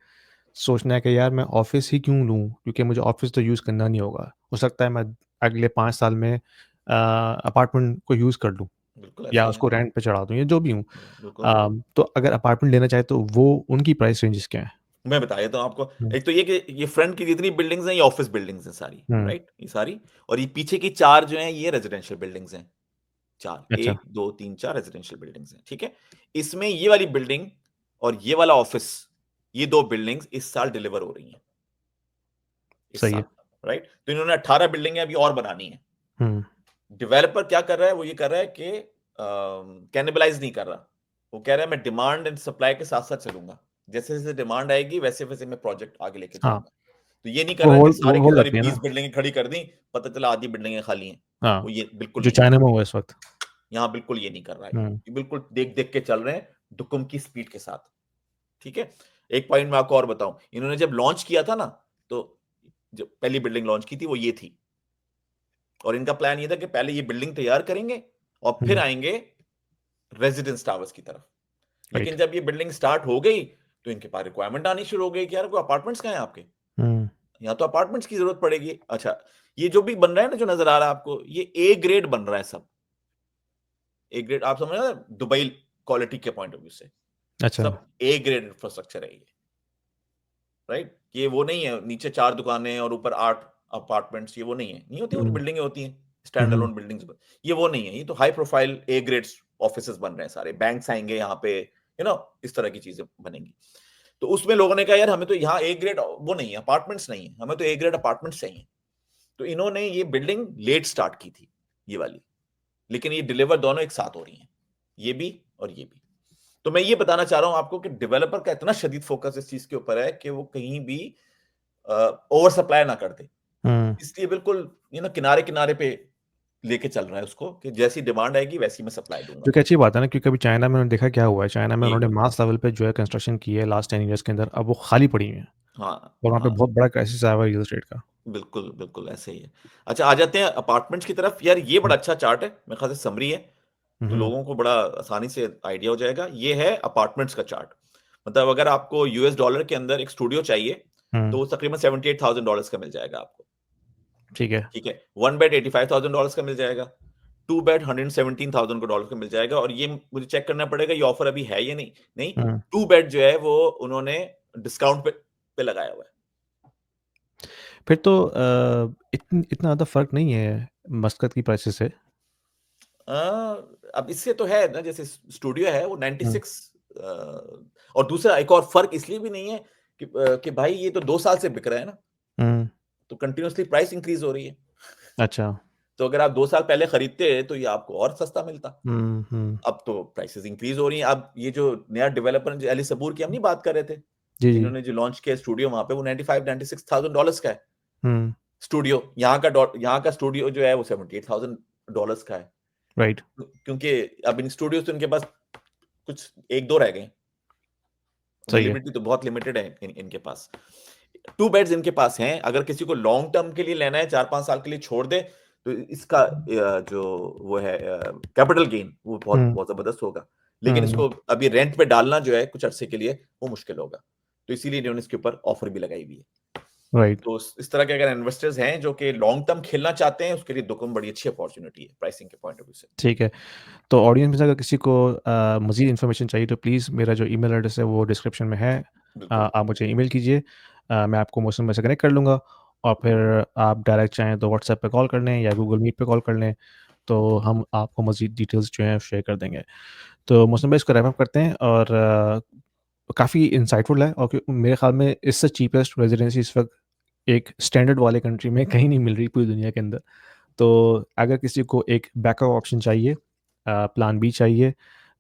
सोचना है कि यार मैं ऑफिस ही क्यों लूँ, क्योंकि मुझे ऑफिस तो यूज़ करना नहीं होगा, हो सकता है मैं अगले 5 साल में अपार्टमेंट को यूज़ कर लूँ बिल्कुल ऐसा या ही है। उसको रेंट पे चढ़ा दूँ, या जो भी हूँ। बिल्कुल, तो अगर अपार्टमेंट लेना चाहे तो वो उनकी प्राइस रेंजेस क्या है? मैं बता देता हूँ आपको। हुँ। एक तो ये कि ये फ्रंट की जितनी बिल्डिंग्स हैं ये ऑफिस बिल्डिंग्स हैं सारी, हुँ। राइट, ये सारी। और ये पीछे की 4 जो हैं ये रेजिडेंशियल बिल्डिंग्स हैं। 4, अच्छा। 1 2 3 4 रेजिडेंशियल बिल्डिंग्स हैं। ठीक है, इसमें ये वाली बिल्डिंग और ये वाला ऑफिस, ये 2 बिल्डिंग्स इस साल डिलीवर हो रही हैं इस सही है। साल, राइट। तो इन्होंने 18 बिल्डिंगें अभी और बनानी है। हुँ। डेवलपर क्या कर रहा है, वो ये कर रहा है कि कैनिबलाइज नहीं कर रहा। वो कह रहा है मैं डिमांड एंड सप्लाई के साथ साथ चलूंगा, जैसे जैसे डिमांड आएगी वैसे वैसे मैं प्रोजेक्ट आगे लेके हाँ, जाऊंगा। तो ये नहीं कर रहा कि वो सारी की होल्ड सारी लगती है 20 ना। बिल्डिंगें खड़ी कर दी, पता चला आधी बिल्डिंगें खाली हैं। वो हाँ, ये बिल्कुल जो ये नहीं कर चाइना रहा, में हुआ इस वक़्त। यहाँ बिल्कुल ये नहीं कर रहा है। हुँ। ये बिल्कुल देख देख के चल रहे हैं, दुकुम की स्पीड के साथ। ठीक है, एक पॉइंट मैं आपको और बताऊं, इन्होंने जब लॉन्च किया था ना, तो जब पहली बिल्डिंग लॉन्च की थी वो ये थी। और इनका प्लान ये था कि पहले ये बिल्डिंग तैयार करेंगे और फिर हुँ। आएंगे रेजिडेंस टावर्स की तरफ। राइट। लेकिन जब ये बिल्डिंग स्टार्ट हो गई तो इनके पास रिक्वायरमेंट आनी शुरू हो गई कि यार कोई अपार्टमेंट्स कहाँ हैं आपके, हुँ। यहाँ तो अपार्टमेंट्स की जरूरत पड़ेगी। अच्छा, ये जो भी बन रहा है ना, जो नजर आ रहा है आपको, ये ए ग्रेड बन रहा है सब। ए ग्रेड, आप समझ रहे हैं दुबई क्वालिटी के पॉइंट ऑफ व्यू से, अच्छा। सब ए ग्रेड इंफ्रास्ट्रक्चर है ये, राइट। ये वो नहीं है नीचे 4 दुकानें और ऊपर 8 अपार्टमेंट्स, ये वो नहीं है, नहीं होती वो जो हुँ। बिल्डिंगें होती हैं hmm, stand hmm. Alone buildings. ये वो नहीं है, ये तो high profile A grade offices बन रहे हैं सारे, बैंक्स आएंगे यहाँ पे, इस तरह की चीजें बनेंगी। तो उसमें लोगों ने कहा यार हमें तो यहाँ ए ग्रेड वो नहीं है, अपार्टमेंट्स नहीं है, हमें तो ए ग्रेड अपार्टमेंट्स चाहिए। तो इन्होंने ये बिल्डिंग लेट स्टार्ट की थी, ये वाली, लेकिन ये डिलीवर दोनों एक साथ हो रही हैं, ये भी और ये भी। तो मैं ये बताना चाह रहा हूं आपको कि डेवलपर का इतना शदीद फोकस इस चीज के ऊपर है कि वो कहीं भी ओवर सप्लाई ना कर दे। हुँ। इसलिए बिल्कुल किनारे किनारे पे लेके चल रहा है उसको कि जैसी डिमांड आएगी वैसी मैं सप्लाई दूंगा। जो कि अच्छी बात है ना, क्योंकि अभी चाइना में उन्होंने देखा क्या हुआ है, चाइना में यही उन्होंने हुआ। मास लेवल पे जो है कंस्ट्रक्शन की है लास्ट 10 ईयर्स के अंदर, अब वो खाली पड़ी हुई हैं, हाँ और वहाँ पे हाँ, बहुत बड़ा क्राइसिस आया हुआ है रियल एस्टेट का। बिल्कुल बिल्कुल ऐसे ही है। अच्छा, आ जाते हैं अपार्टमेंट्स की तरफ। यार ये हुँ। बड़ा अच्छा चार्ट है, मेरे ख्याल से समरी है, हुँ, तो हुँ। लोगों को बड़ा आसानी से आइडिया हो जाएगा। ये है अपार्टमेंट्स का चार्ट। मतलब अगर आपको यूएस डॉलर के अंदर एक स्टूडियो चाहिए हुँ, तो वो तकरीबन $78,000 का मिल जाएगा आपको, ठीक है। ठीक है। 1 बेड $85,000 का मिल जाएगा, 2 बेड $117,000 का मिल जाएगा, और ये मुझे चेक करना पड़ेगा ये ऑफर अभी है या नहीं। नहीं, हुँ, 2 बेड जो है वो उन्होंने डिस्काउंट पे लगाया हुआ है। फिर तो इतना ज़्यादा फ़र्क नहीं है मस्कत की प्राइसेज़ से। अ, अब इससे तो है ना, जैसे स्टूडियो है वो हुँ, 96, और दूसरा एक और फर्क इसलिए भी नहीं है कि भाई ये तो 2 साल से बिक रहा है ना, हुँ, तो कंटिन्यूअसली प्राइस इंक्रीज़ हो रही है। अच्छा। तो अगर आप 2 साल पहले खरीदते तो ये आपको और सस्ता मिलता। हुँ, हुँ। अब तो प्राइसेज़ इंक्रीज़ हो रही हैं। अब ये जो नया डेवलपर जो एली सबूर की हम नहीं बात कर रहे थे, जी, जी। इन्होंने जो लॉन्च किया स्टूडियो वहाँ पे, वो 95-96,000 का है हुँ, स्टूडियो। यहाँ का स्टूडियो जो है वो $78,000 का है। राइट, क्योंकि अब इन स्टूडियो से उनके पास कुछ 1-2 रह गए हैं। सही है। अवेलेबिलिटी तो बहुत लिमिटेड है इनके पास। 2 बेड्स इनके पास हैं, अगर किसी को लॉन्ग टर्म के लिए लेना है, 4-5 साल के लिए छोड़ दे, तो इसका जो वो है कैपिटल गेन वो बहुत हुँ, बहुत ज़बरदस्त होगा। लेकिन हुँ, इसको अभी रेंट पे डालना जो है कुछ अरसे के लिए, वो मुश्किल होगा। तो इसीलिए इन्होंने इसके ऊपर ऑफर भी लगाई हुई है। राइट, तो इस तरह के अगर इन्वेस्टर्स हैं जो कि लॉन्ग टर्म खेलना चाहते हैं, उसके लिए दुकुम बड़ी अच्छी अपॉर्चुनिटी है प्राइसिंग के पॉइंट ऑफ व्यू से। ठीक है। तो ऑडियंस में से अगर किसी को मज़ीद इन्फॉर्मेशन चाहिए तो प्लीज़ मेरा जो ईमेल एड्रेस है वो डिस्क्रिप्शन में है। बिल्कुल। आप मुझे ईमेल कीजिए। मैं आपको मौसम में से कनेक्ट कर लूँगा और फिर आप डायरेक्ट चाहें तो व्हाट्सएप पे कॉल कर लें या गूगल मीट पे कॉल कर लें, तो हम आपको मज़ीद डिटेल्स जो हैं शेयर कर देंगे। तो मौसम भाई इसको रैप अप करते हैं और काफ़ी इंसाइटफुल है और मेरे ख़्याल में इससे चीपेस्ट रेज़िडेंसी इस वक़्त एक स्टैंडर्ड वाले कंट्री में कहीं नहीं मिल रही पूरी दुनिया के अंदर। तो अगर किसी को एक बैकअप ऑप्शन चाहिए, प्लान बी चाहिए,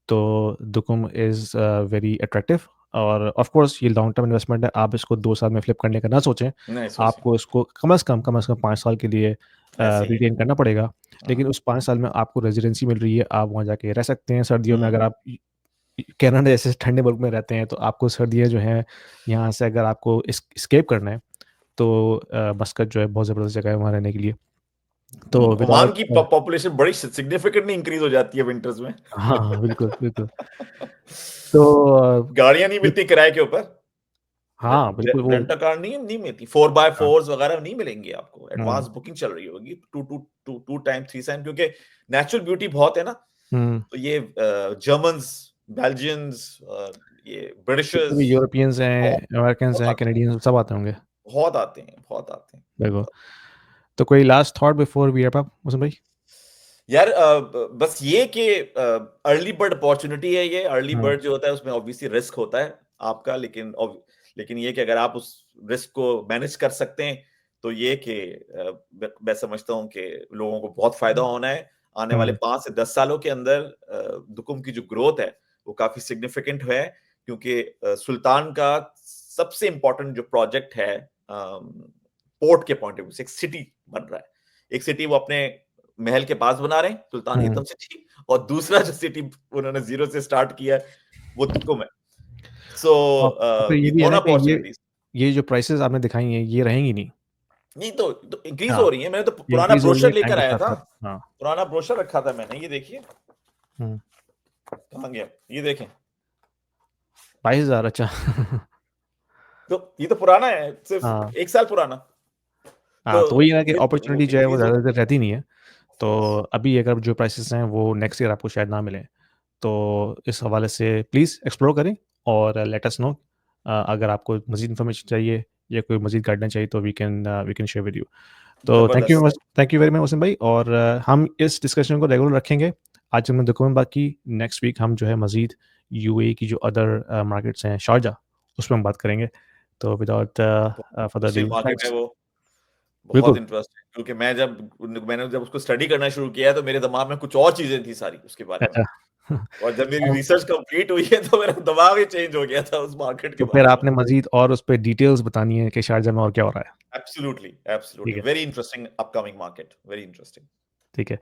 तो दुकुम इज़ वेरी अट्रैक्टिव और ऑफ कोर्स ये लॉन्ग टर्म इन्वेस्टमेंट है। आप इसको 2 साल में फ्लिप करने का ना सोचें। नहीं सोचिए, आपको इसको कम से कम 5 साल के लिए ऐसे ही है। रिटेन करना पड़ेगा। लेकिन हाँ। उस 5 साल में आपको रेज़िडेंसी मिल रही है, आप वहाँ जाके रह सकते हैं। सर्दियों में अगर हुँ। आप कनाडा जैसे ठंडे मुल्क में रहते हैं, तो आपको सर्दियाँ जो हैं, यहाँ से अगर आपको एस्केप करना है, तो मस्कत जो है बहुत ज़बरदस्त जगह है वहाँ रहने के लिए। तो ओमान विदाउट की पॉपुलेशन बड़ी सिग्निफिकेंटली इंक्रीज हो जाती है विंटर्स में। हाँ, हाँ, बिल्कुल, बिल्कुल। तो गाड़ियां नहीं ये मिलती किराए के ऊपर। हाँ, बिल्कुल वो रेंट कार नहीं मिलती, 4x4 वगैरह नहीं मिलेंगी आपको। हुँ, एडवांस बुकिंग चल रही होगी, टू टाइम 3 टाइम, क्योंकि नेचुरल ब्यूटी बहुत है ना। हुँ। तो ये जर्मन्स, बेल्जियंस, ये जितने भी ब्रिटिशर्स यूरोपियंस बहुत हैं, अमेरिकन्स बहुत हैं, आते हैं, कैनेडियंस सब आते होंगे, बहुत आते हैं, बहुत आते हैं, बिल्कुल। बहुत आते हैं। तो कोई last thought before we wrap up मुस्लिम भाई? यार बस ये कि अर्ली बर्ड अपॉर्चुनिटी है ये। अर्ली हाँ, बर्ड जो होता है उसमें ऑब्वियसली रिस्क होता है आपका, लेकिन ये कि अगर आप उस रिस्क को मैनेज कर सकते हैं, तो ये कि मैं समझता हूँ कि लोगों को बहुत फायदा होना है। आने वाले हुँ, 5 से 10 सालों के अंदर दुकुम की जो ग्रोथ है वो काफी सिग्निफिकेंट है, क्योंकि सुल्तान का सबसे इंपॉर्टेंट जो प्रोजेक्ट है पोर्ट के पॉइंट ऑफ व्यू से, एक सिटी बन रहा है। एक सिटी वो अपने महल के पास बना रहे हैं, सुल्तान हुँ। हीथम सिटी, और दूसरा जो सिटी उन्होंने ज़ीरो से स्टार्ट किया है, वो दुक्कुम है। सो और फिर ये ये भी है दोनों ना कि अपॉर्च्युनिटीज़ ये जो प्राइसेज़ आपने दिखाई हैं, ये रहेंगी नहीं। नहीं तो इंक्रीज़ हाँ, हो रही है। मैंने तो ये पुराना इंक्रीज़ हो रही ब्रोशर है टाइम लेकर के आया था। साथ-साथ। हाँ, पुराना ब्रोशर रखा था मैंने, ये देखिए, हुँ। कहाँ गया? ये देखें। 22,000 अच्छा। तो ये तो पुराना है, सिर्फ़ हाँ, 1 साल पुराना। तो हाँ, तो वही है ना कि वो अपॉर्च्युनिटी जो है वो इंक्रीज़ ज़्यादा होगी। देर रहती नहीं है। तो यस। अभी अगर जो प्राइसेज़ हैं वो नेक्स्ट ईयर आपको शायद ना मिलें। तो इस हवाले से प्लीज़ एक्सप्लोर करें और लेट अस नो अगर आपको मज़ीद इन्फॉर्मेशन चाहिए या कोई मज़ीद गाइडलाइन चाहिए तो we can share with you. तो ज़बरदस्त। Thank you very much Waseem भाई और हम इस डिस्कशन को रेगुलर रखेंगे। आज हमने डॉक्यूमेंट बात की, नेक्स्ट वीक हम जो है मज़ीद यूएई की जो अदर मार्केट्स हैं शारजाह, उस पे हम बात करेंगे। तो without further interesting ado market है थैंक्स। वो, बहुत बिल्कुल, इंटरेस्टिंग, क्योंकि मैंने जब उसको स्टडी करना शुरू किया तो मेरे दिमाग में कुछ और चीज़ें थी सारी उसके बारे में। अच्छा। और जब मेरी हाँ, रिसर्च कंप्लीट हुई है तो मेरा दिमाग ही चेंज हो गया था उस मार्केट के तो फिर बारे में। आपने मज़ीद और उस पे डिटेल्स बतानी है कि शारजाह में और क्या हो रहा है। एब्सोल्युटली, ठीक एब्सोल्युटली, है, very interesting upcoming market, very interesting. ठीक है।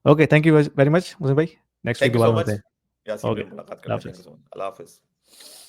Okay, thank you very much मुज़िम भाई। नेक्स्ट वीक थैंक यू दोबारा सो मिलते मच। हैं। यासीन, ओके, फिर मुलाकात करते अल्लाह हैं। थैंक यू हाफ़िज़। So much. अल्लाह हाफ़िज़।